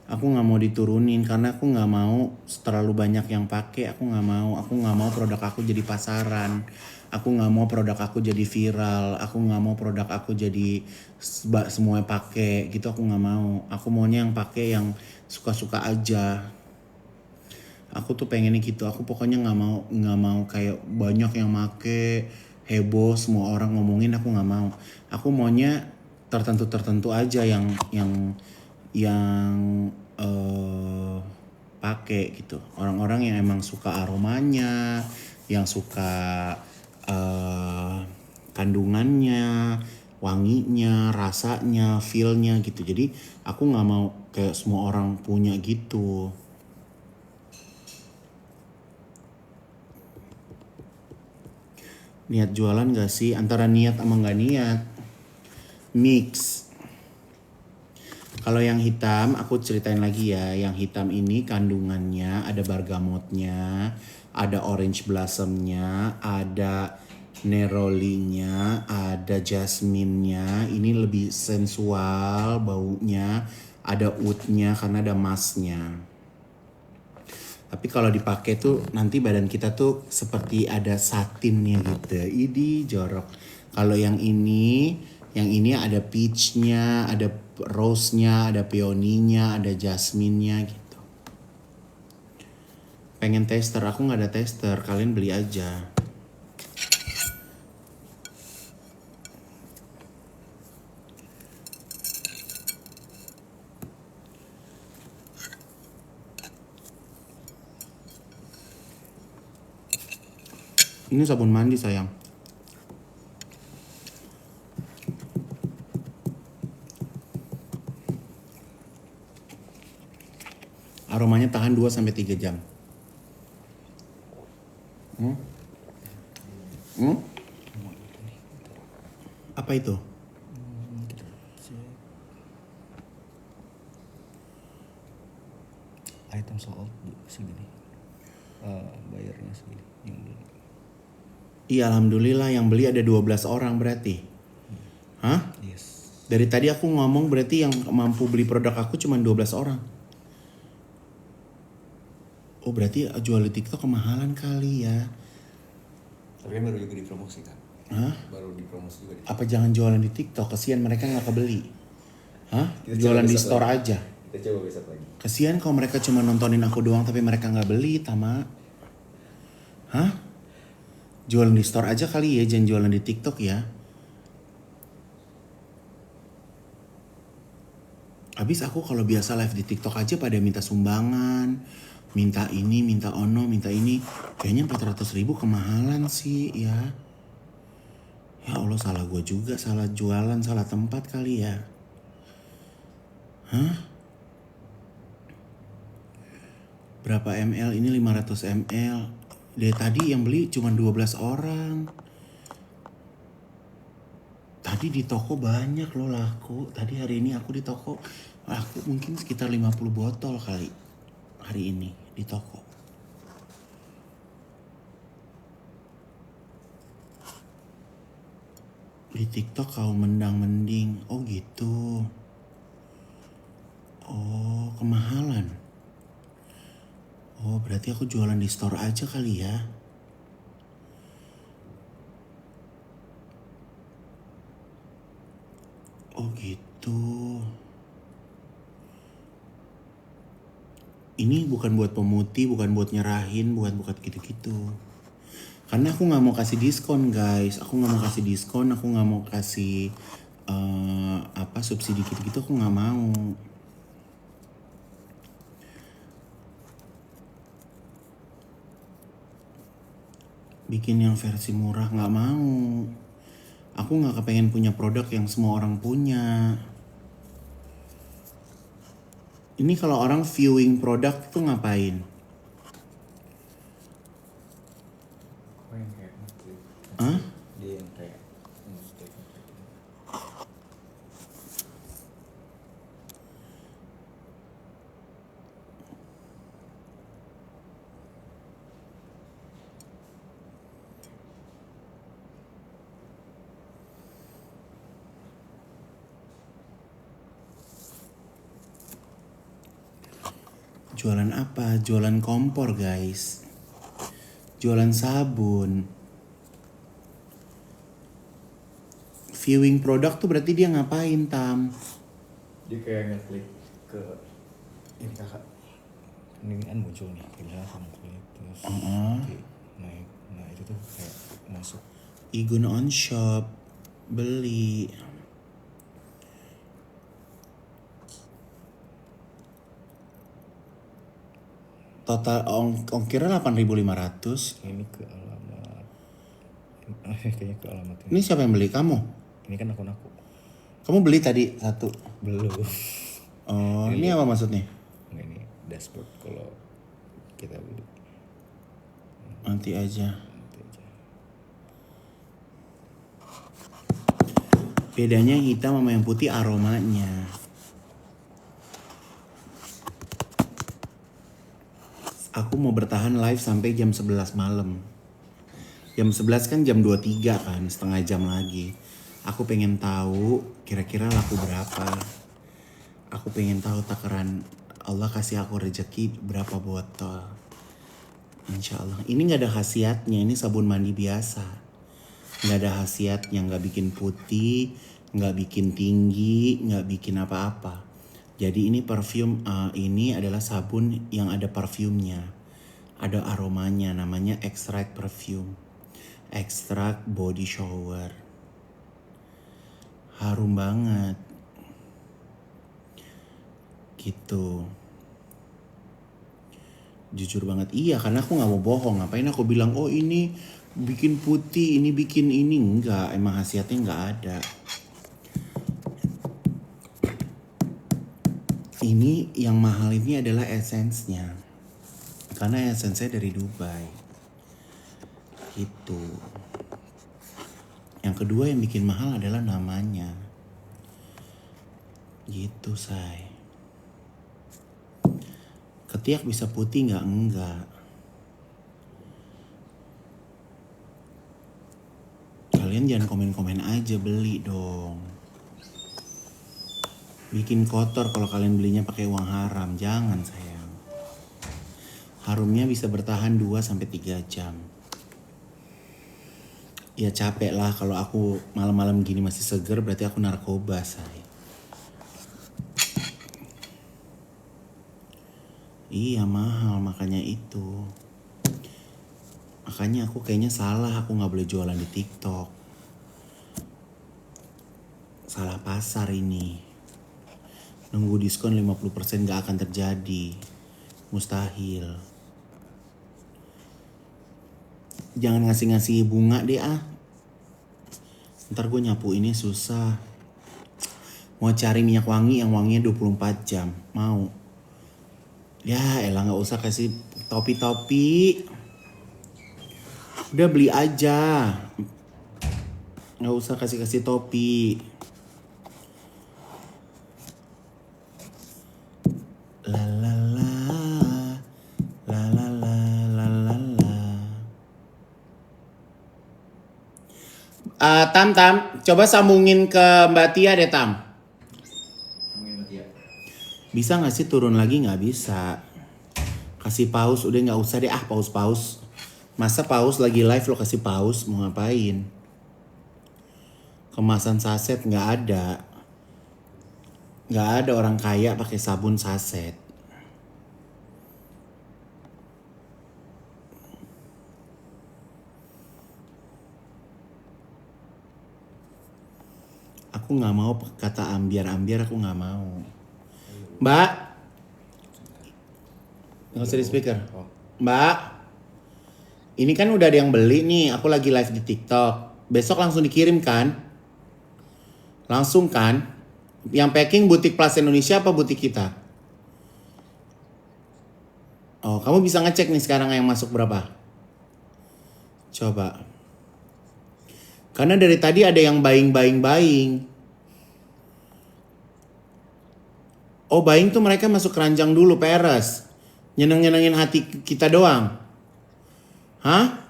Aku nggak mau diturunin karena aku nggak mau terlalu banyak yang pakai. Aku nggak mau produk aku jadi pasaran. Aku nggak mau produk aku jadi viral. Aku nggak mau produk aku jadi semua pakai gitu. Aku nggak mau. Aku maunya yang pakai yang suka-suka aja. Aku tuh pengennya gitu. Aku pokoknya nggak mau kayak banyak yang make, heboh semua orang ngomongin. Aku nggak mau. Aku maunya tertentu aja yang pakai gitu. Orang-orang yang emang suka aromanya, yang suka kandungannya, wanginya, rasanya, feelnya gitu. Jadi aku nggak mau kayak semua orang punya gitu. Niat jualan gak sih? Antara niat sama gak niat. Mix. Kalau yang hitam, aku ceritain lagi ya. Yang hitam ini kandungannya ada bergamotnya, ada orange blossomnya, ada nerolinya, ada jasminnya. Ini lebih sensual baunya, ada oudnya karena ada musknya. Tapi kalau dipakai tuh nanti badan kita tuh seperti ada satinnya gitu. Ini jorok. Kalau yang ini ada peachnya, ada rose-nya, ada peoninya, ada jasminnya gitu. Pengen tester, aku nggak ada tester. Kalian beli aja. Ini sabun mandi sayang. Aromanya tahan 2-3 jam. Apa itu? Item sold segini. Bayarnya segini. Yang beli. Iya alhamdulillah yang beli ada 12 orang berarti. Hah? Yes. Dari tadi aku ngomong berarti yang mampu beli produk aku cuma 12 orang. Oh berarti jual di TikTok kemahalan kali ya. Tapi kan baru juga dipromosikan. Hah? Baru dipromosi juga. Apa jangan jualan di TikTok? Kasihan mereka nggak kebeli. Hah? Kita Jualan coba di besok store lagi. aja. Kita coba besok lagi. Kasihan kalau mereka cuma nontonin aku doang tapi mereka nggak beli, Tama. Hah? Jualan di store aja kali ya, jangan jualan di TikTok ya. Habis aku kalau biasa live di TikTok aja pada minta sumbangan, minta ini, minta ono, minta ini. Kayaknya 400.000 kemahalan sih ya. Ya Allah salah gue juga, salah jualan, salah tempat kali ya. Hah? Berapa ml? Ini 500 ml. Dari tadi yang beli cuma 12 orang. Tadi di toko banyak loh laku. Tadi hari ini aku di toko laku mungkin sekitar 50 botol kali. Hari ini di toko. Di TikTok kau mendang-mending. Oh gitu. Oh kemahalan. Oh berarti aku jualan di store aja kali ya. Oh gitu. Ini bukan buat pemutih, bukan buat nyerahin, bukan gitu-gitu. Karena aku nggak mau kasih diskon guys, aku nggak mau kasih diskon, aku nggak mau kasih subsidi gitu-gitu, aku nggak mau. Bikin yang versi murah nggak mau. Aku nggak kepengen punya produk yang semua orang punya. Ini kalau orang viewing produk tuh ngapain? Aku yang kayak nge-click. Hah? Dia yang kayak nge-click. Jualan apa? Jualan kompor guys. Jualan sabun. Viewing produk tuh berarti dia ngapain Tam? Dia kayak ngeklik ke ini kakak. Ini kan muncul nih, misalnya kamu klik terus naik, nah itu tuh kayak masuk. Igun on shop. Beli. Total ongkirnya 8.500. Ini ke alamat, kayaknya ke alamat Ini siapa yang beli? Kamu? Ini kan akun aku. Kamu beli tadi satu. Belum. Oh, ini apa maksudnya? Nggak, ini dashboard kalau kita beli. Nanti aja. Nanti aja. Bedanya yang hitam sama yang putih aromanya. Aku mau bertahan live sampai jam 11 malam. Jam 11 kan jam 23 kan, setengah jam lagi. Aku pengen tahu kira-kira laku berapa. Aku pengen tahu takaran Allah kasih aku rezeki berapa botol. Insya Allah. Ini gak ada khasiatnya, ini sabun mandi biasa. Gak ada khasiatnya, gak bikin putih, gak bikin tinggi, gak bikin apa-apa. Jadi ini perfume, ini adalah sabun yang ada parfumnya. Ada aromanya, namanya extract perfume. Extract body shower. Harum banget. Gitu. Jujur banget, iya karena aku gak mau bohong. Ngapain aku bilang, oh ini bikin putih, ini bikin ini. Enggak, emang khasiatnya gak ada. Ini yang mahal ini adalah essence-nya. Karena essence-nya dari Dubai. Gitu. Yang kedua yang bikin mahal adalah namanya. Gitu, say. Ketiak bisa putih nggak? Enggak. Kalian jangan komen-komen aja, beli dong. Bikin kotor kalau kalian belinya pakai uang haram. Jangan sayang. Harumnya bisa bertahan 2-3 jam. Ya capek lah kalau aku malam-malam gini masih seger, berarti aku narkoba say. Iya mahal, makanya itu. Makanya aku kayaknya salah, aku gak boleh jualan di TikTok. Salah pasar ini. Nunggu diskon 50% gak akan terjadi. Mustahil. Jangan ngasih-ngasih bunga deh ah. Ntar gue nyapu ini susah. Mau cari minyak wangi yang wanginya 24 jam. Mau. Ya elah gak usah kasih topi-topi. Udah beli aja. Gak usah kasih-kasih topi. La la la. La la la la la la. Tam, coba sambungin ke Mbak Tia deh Tam. Mungkin mati ya. Bisa gak sih turun lagi? Gak bisa. Kasih pause, udah gak usah deh pause. Masa pause lagi live lo kasih pause, mau ngapain? Kemasan saset gak ada. Gak ada orang kaya pakai sabun saset. Aku gak mau kata ambiar-ambiar, aku gak mau. Mbak, nggak usah di speaker. Mbak, ini kan udah ada yang beli nih. Aku lagi live di TikTok. Besok langsung dikirim kan? Langsung kan? Yang packing butik Plus Indonesia apa butik kita? Oh, kamu bisa ngecek nih sekarang yang masuk berapa? Coba. Karena dari tadi ada yang buying. Oh, buying tuh mereka masuk keranjang dulu, peres. Nyenengin hati kita doang. Hah?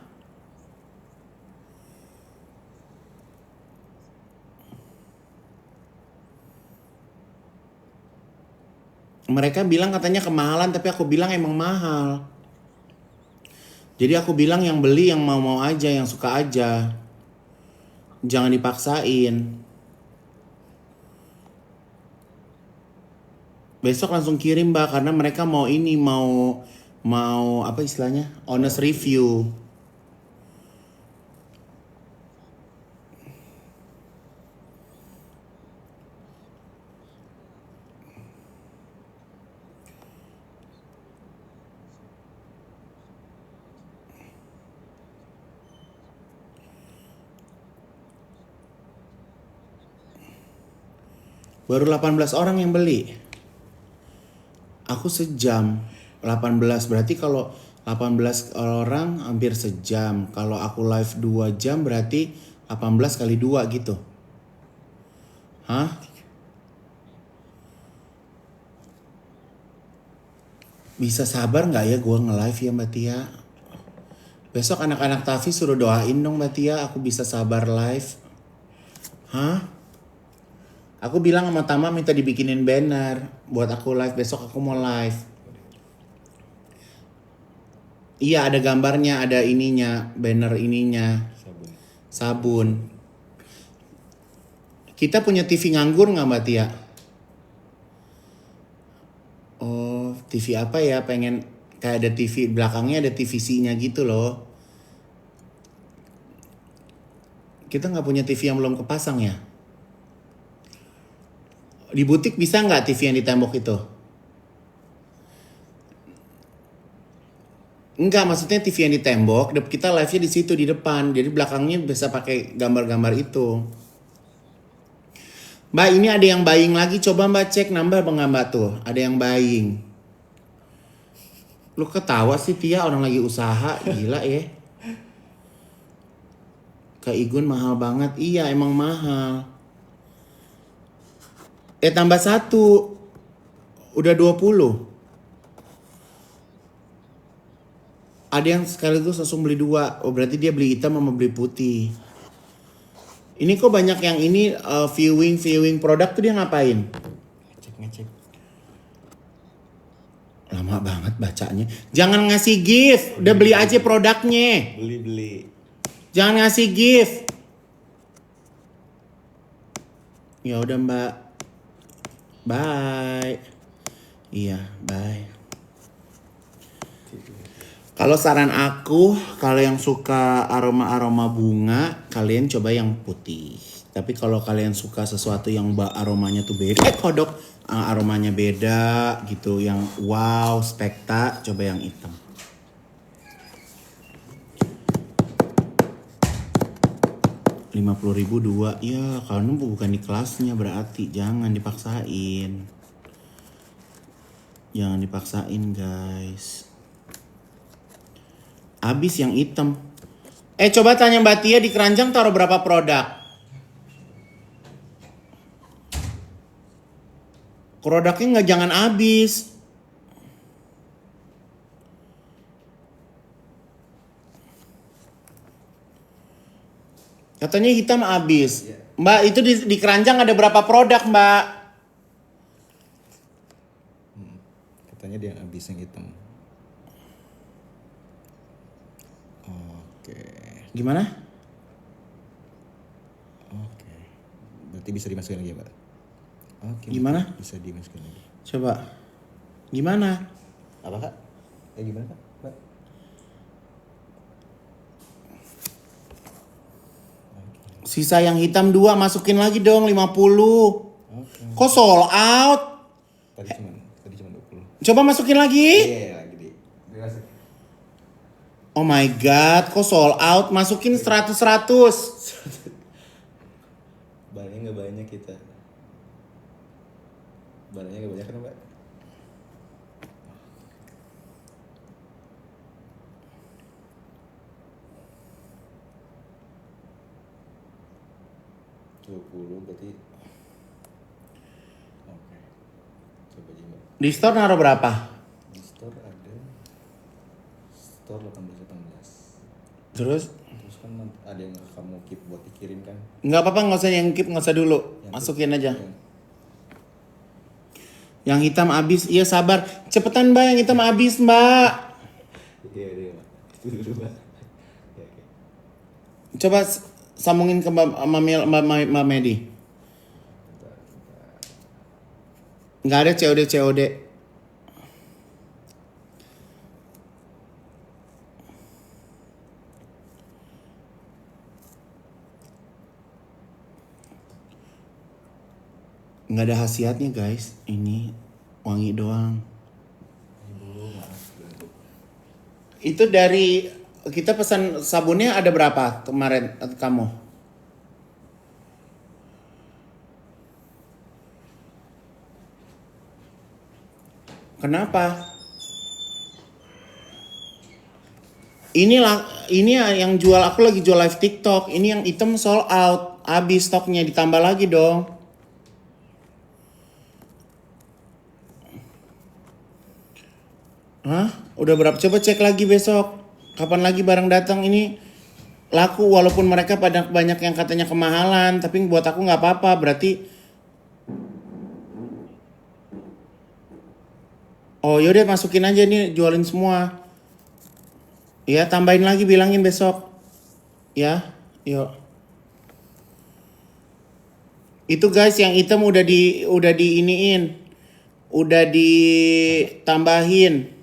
Mereka bilang katanya kemahalan, tapi aku bilang emang mahal. Jadi aku bilang yang beli yang mau-mau aja, yang suka aja. Jangan dipaksain. Besok langsung kirim Mbak, karena mereka mau ini, mau apa istilahnya? Honest review. Baru 18 orang yang beli. Aku sejam. 18 berarti kalau 18 orang hampir sejam. Kalau aku live 2 jam berarti 18 kali 2 gitu. Hah? Bisa sabar nggak ya gue nge-live ya Mbak Tia? Besok anak-anak Tafi suruh doain dong Mbak Tia, aku bisa sabar live. Hah? Aku bilang sama Tama minta dibikinin banner buat aku live, besok aku mau live. Iya ada gambarnya, ada ininya, banner ininya. Sabun. Kita punya TV nganggur nggak Mbak Tia? Oh, TV apa ya? Pengen kayak ada TV belakangnya ada TVC-nya gitu loh. Kita nggak punya TV yang belum kepasang ya? Di butik bisa nggak TV yang di tembok itu? Enggak, maksudnya TV yang di tembok, kita live-nya di situ di depan. Jadi belakangnya bisa pakai gambar-gambar itu. Mbak, ini ada yang buying lagi. Coba Mbak cek nambah apa nggak Mbak tuh? Ada yang buying. Lu ketawa sih Tia, orang lagi usaha, gila ya. Kak Igun mahal banget. Iya, emang mahal. Tambah 1. Udah 20. Ada yang sekaligus langsung beli 2. Oh berarti dia beli hitam sama beli putih. Ini kok banyak yang ini viewing produk tuh dia ngapain? Ngecek. Lama banget bacanya. Jangan ngasih gift. Udah beli aja produknya. Beli. Jangan ngasih gift. Ya udah Mbak. Bye. Iya, bye. Kalau saran aku, kalau yang suka aroma-aroma bunga, kalian coba yang putih. Tapi kalau kalian suka sesuatu yang aromanya tuh beda, kodok aromanya beda gitu, yang wow, spekta, coba yang hitam. Rp50.000 2. Ya, kalau bukan di kelasnya berarti jangan dipaksain. Jangan dipaksain, guys. Abis yang hitam. Coba tanya Mbak Tia di keranjang taruh berapa produk? Produknya nggak jangan habis. Katanya hitam habis. Mbak, itu di keranjang ada berapa produk, Mbak? Katanya dia habis yang hitam. Oke. Gimana? Oke. Berarti bisa dimasukin lagi, Mbak? Oke. Gimana? Bisa dimasukin lagi. Coba. Gimana? Apa, Kak? Gimana, Kak? Mbak? Sisa yang hitam 2 masukin lagi dong 50. Oke. Kok sold out? Tadi cuma 20. Coba masukin lagi. Iya, lagi di. Oh my god, kok sold out? Masukin 100. Barangnya nggak banyak kita. Barangnya nggak banyak kan, Mbak? Berarti oke. Coba aja Mbak. Di store naruh berapa? Di store ada store 18. Terus? Terus kan ada yang kamu keep buat dikirim kan? Nggak apa-apa, nggak usah yang keep, nggak usah dulu. Yang Masukin aja. yang Yang hitam habis. Iya sabar. Cepetan Mbak, yang hitam habis Mbak. Iya, iya. Itu dulu, Mbak. Oke, oke. Coba sambungin ke Mbak Medi. Nggak ada COD. Nggak ada khasiatnya guys. Ini wangi doang. Itu dari kita pesan sabunnya ada berapa kemarin kamu? Kenapa? Ini yang jual, aku lagi jual live TikTok. Ini yang item sold out, habis stoknya, ditambah lagi dong. Hah? Udah berapa? Coba cek lagi besok. Kapan lagi barang datang ini laku, walaupun mereka banyak yang katanya kemahalan, tapi buat aku nggak apa-apa. Berarti oh yaudah masukin aja nih, jualin semua. Ya tambahin lagi, bilangin besok. Ya, yuk. Itu guys yang item udah diiniin. Udah ditambahin.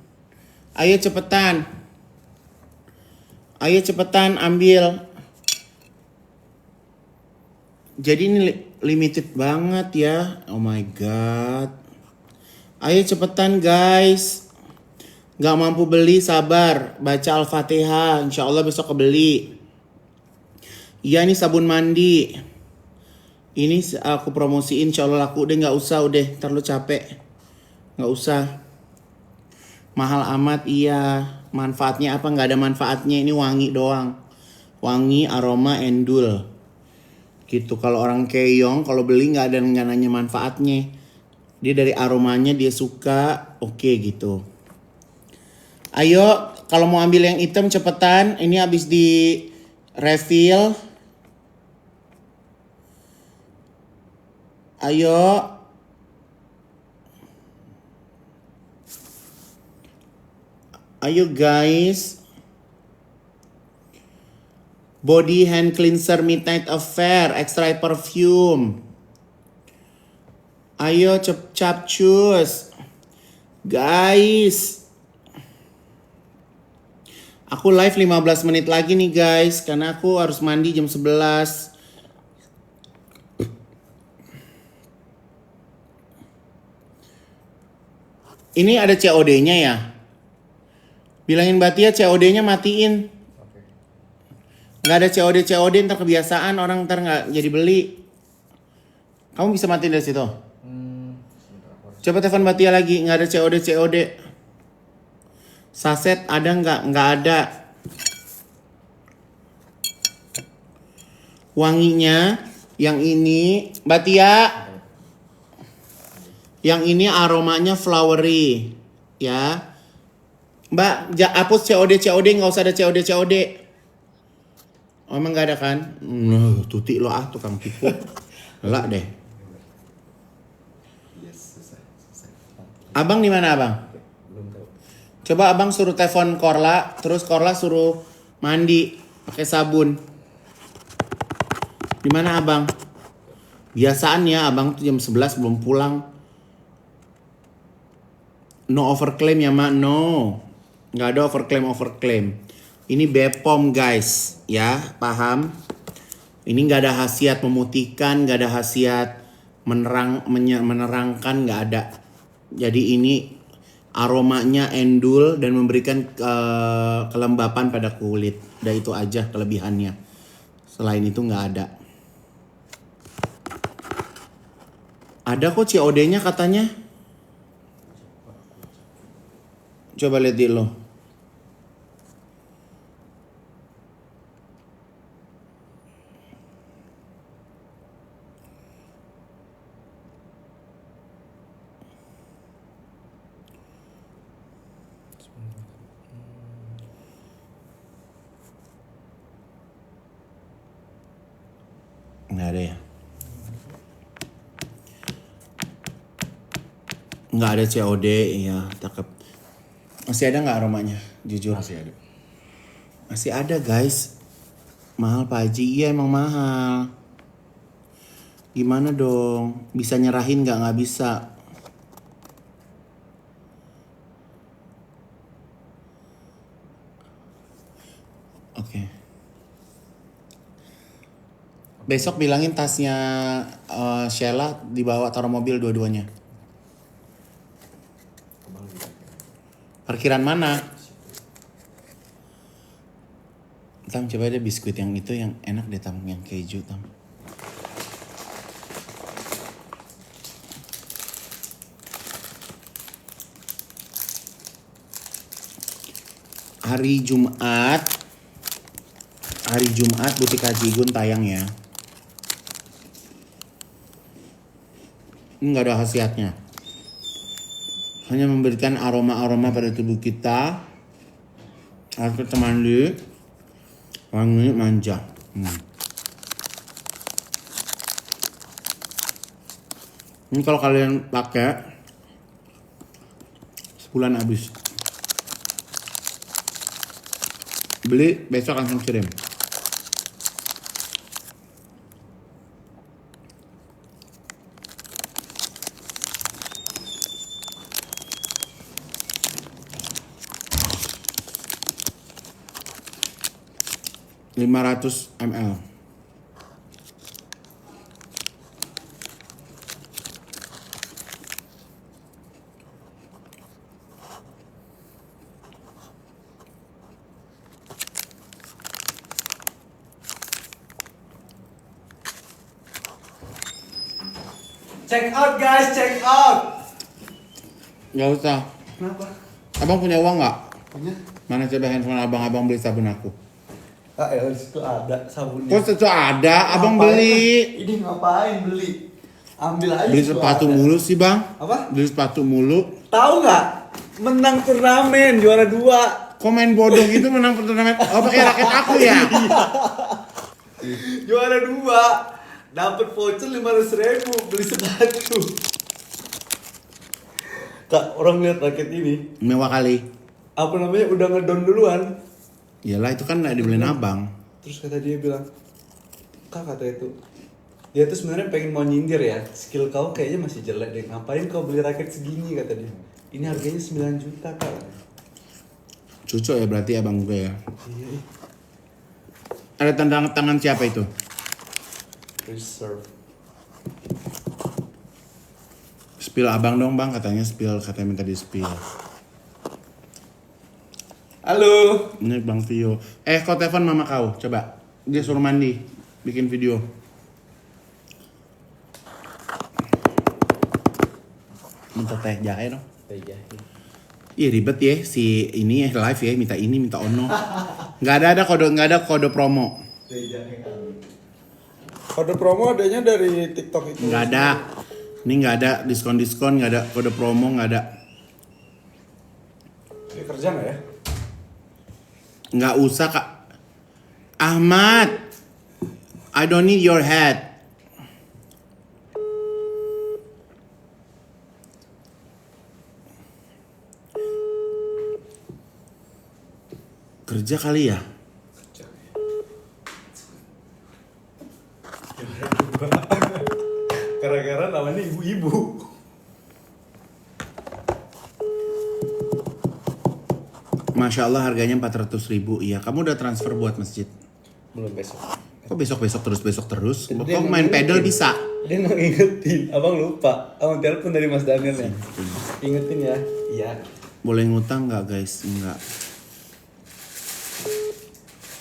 Ayo cepetan. Ayo cepetan ambil. Jadi ini limited banget ya. Oh my god. Ayo cepetan guys. Gak mampu beli sabar. Baca Al-Fatihah. Insya Allah besok kebeli. Iya ini sabun mandi. Ini aku promosiin, insya Allah laku. Udah gak usah, udah terlalu capek. Gak usah. Mahal amat, iya. Manfaatnya apa? Gak ada manfaatnya. Ini wangi doang. Wangi, aroma, endul. Gitu. Kalau orang keong, kalau beli gak ada nanya manfaatnya. Dia dari aromanya dia suka. Oke gitu. Ayo, kalau mau ambil yang hitam cepetan. Ini habis di refill. Ayo. Ayo guys. Body hand cleanser Midnight Affair extra perfume. Ayo cap cus. Guys. Aku live 15 menit lagi nih guys, karena aku harus mandi jam 11. Ini ada COD-nya ya? Bilangin Mbak Tia COD-nya matiin. Oke. Nggak ada COD ntar kebiasaan orang ntar nggak jadi beli. Kamu bisa matiin dari situ? Sebentar aku harus. Coba telepon Mbak Tia lagi, nggak ada COD. Saset ada nggak? Nggak ada. Wanginya yang ini, Mbak Tia. Yang ini aromanya flowery, ya. Mbak, hapus COD, nggak usah ada COD. Oh, emang nggak ada kan? Tuti lo tukang tipu. Lah deh. Yes, susah. Abang di mana abang? Belum tahu. Coba abang suruh telepon Korla, terus Korla suruh mandi pakai sabun. Di mana abang? Biasaan ya abang tuh jam 11 belum pulang. No overclaim ya mak, no. Nggak ada overclaim. Ini Bepom guys, ya paham? Ini nggak ada khasiat memutihkan, nggak ada khasiat menerangkan, nggak ada. Jadi ini aromanya endul dan memberikan kelembapan pada kulit. Dan itu aja kelebihannya. Selain itu nggak ada. Ada kok COD-nya katanya. Coba lihat di lo. Nggak ada ya. Nggak ada COD, iya cakep. Masih ada nggak aromanya? Jujur. Masih ada. Masih ada guys. Mahal Pak Haji, iya emang mahal. Gimana dong? Bisa nyerahin nggak? Nggak bisa. Oke. Besok bilangin tasnya Sheila dibawa taruh mobil dua-duanya. Abang lihat. Parkiran mana? Tam coba deh biskuit yang itu yang enak deh Tam, yang keju Tam. Hari Jumat Butik Haji Gun tayang ya. Ini nggak ada khasiatnya. Hanya memberikan aroma-aroma pada tubuh kita. Harus kita mandi. Wangi manja. Ini kalau kalian pakai sebulan habis. Beli besok langsung kirim. .500 ml. Check out guys, check out. Gak usah. Kenapa? Abang punya uang nggak? Punya? Mana coba handphone abang beli sabun aku. Ah ya disitu ada sabunnya. Kok itu ada? Abang Ngapain? beli. Ini ngapain beli? Ambil aja. Beli situ sepatu ada. mulu sih bang. Apa? Beli sepatu mulu. Tahu nggak? Menang turnamen juara 2. Kok main bodoh gitu menang turnamen? Oh pakai raket aku ya? Juara 2. Dapat voucher 500.000 beli sepatu. Kak, orang lihat raket ini, Mewah kali. apa namanya, udah ngedon duluan. Iyalah itu kan nggak dibeliin abang. Terus kata dia bilang, Kak kata itu, dia tuh sebenarnya pengen mau nyindir ya, skill kau kayaknya masih jelek deh, ngapain kau beli raket segini kata dia. Ini harganya 9 juta kak. Cucuk ya berarti abang gue ya. Iya. Ada tanda tangan siapa itu? Reserve. Spill abang dong bang, katanya spill, katanya minta di spill. Halo. Ini bang Tio. Kau telepon mama kau, coba. Dia suruh mandi, bikin video. Minta teh jahe dong. Iya ribet ya si ini live ya, minta ini minta ono. Nggak ada kode promo. Kode promo adanya dari TikTok itu. Nggak ada. Ini nggak ada diskon, nggak ada kode promo, nggak ada. Dia kerja nggak ya? Nggak usah kak. Ahmad, I don't need your head. Kerja kali ya? Gara-gara namanya ibu-ibu. Masya Allah harganya 400.000. Iya, kamu udah transfer buat masjid. Belum besok. Kok besok terus? Dia Kok main pedal bisa? Dia mau ngingetin, abang lupa. Abang telepon dari Mas Daniel ya. Ingetin ya. Iya. Boleh ngutang nggak guys? Enggak.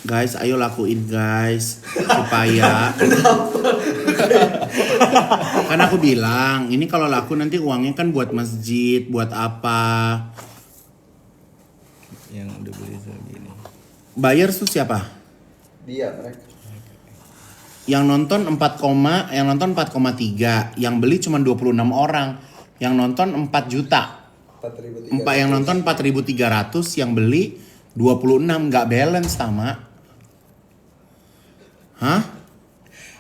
Guys, ayo lakuin guys supaya. Kan aku bilang, ini kalau laku nanti uangnya kan buat masjid, buat apa? Yang udah beli segini. Bayar tuh siapa? Dia mereka. Yang nonton 4,3, yang beli cuma 26 orang. Yang nonton 4 juta. 4.300. Yang nonton 4.300, yang beli 26, nggak balance sama. Hah?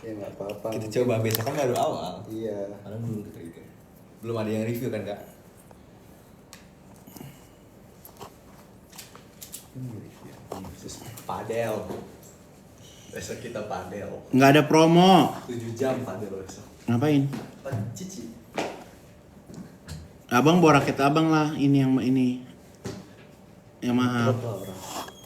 Ya nggak apa-apa. Kita coba besok kan baru awal. Iya. Karena belum kita gitu. Belum ada yang review kan kak? Terus padel. Besok kita padel. Nggak ada promo. 7 jam padel besok. Ngapain? Cici. Abang bawa raket abang lah, ini yang mahal.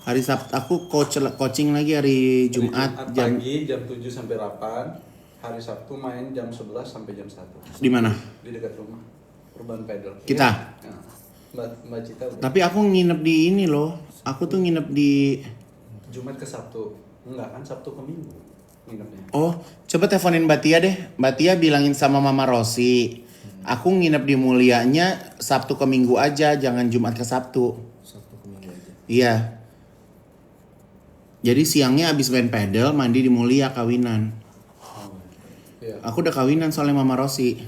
Hari Sabtu aku coaching lagi hari Jumat jam pagi jam 7 sampai 8. Hari Sabtu main jam 11 sampai jam 1. di mana? Di dekat rumah. Urban Pedal. Kita? Ya. Mbak Cita udah. Tapi aku nginep di ini loh. Aku tuh nginep di Jumat ke Sabtu. Enggak kan Sabtu ke Minggu nginepnya. Oh, coba teleponin Mbak Tia deh. Mbak Tia bilangin sama Mama Rosi. Aku nginep di Mulianya Sabtu ke Minggu aja, jangan Jumat ke Sabtu. Sabtu ke Minggu aja. Iya. Jadi siangnya abis main pedal, mandi di Mulia kawinan. Iya. Aku udah kawinan soalnya Mama Rosi.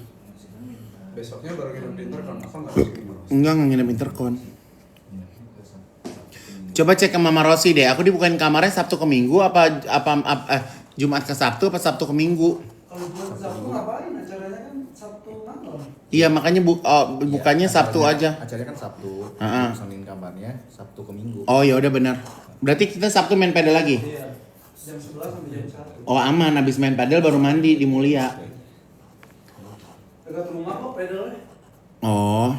Besoknya baru nginep di Intercon. Apa enggak harus gimana? Enggak nginep intercon. Coba cek ke Mama Rosi deh. Aku dibukain kamarnya Sabtu ke Minggu apa Jumat ke Sabtu apa Sabtu ke Minggu? Kalau Jumat ke Sabtu ngapain? Acaranya kan Sabtu malam. Iya makanya bukannya Sabtu aja. Acaranya kan Sabtu. Heeh. Pesanin kamarnya Sabtu ke Minggu. Oh ya udah benar. Berarti kita Sabtu main pedal lagi. Iya. Jam 11 sampai jam 1. Oh aman, abis main pedal baru mandi di Mulia. Dekat rumah kok pedalnya. Oh.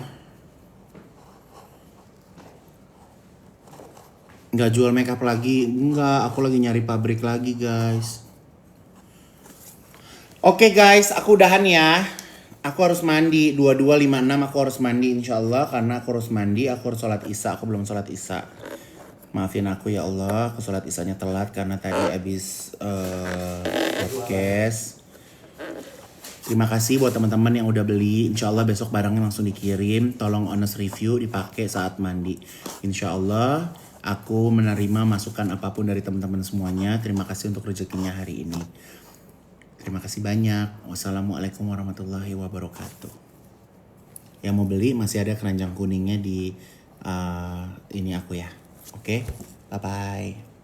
Nggak jual makeup lagi. Enggak, aku lagi nyari pabrik lagi guys. Oke guys, aku udahan ya. Aku harus mandi, 22.56 aku harus mandi insyaallah. Karena aku harus mandi, aku harus sholat isya. Aku belum sholat isya. Maafin aku ya Allah, aku sholat isyanya telat karena tadi abis podcast. Terima kasih buat teman-teman yang udah beli. Insya Allah besok barangnya langsung dikirim. Tolong honest review dipakai saat mandi. Insya Allah aku menerima masukan apapun dari teman-teman semuanya. Terima kasih untuk rezekinya hari ini. Terima kasih banyak. Wassalamualaikum warahmatullahi wabarakatuh. Yang mau beli masih ada keranjang kuningnya di ini aku ya. Oke, bye bye.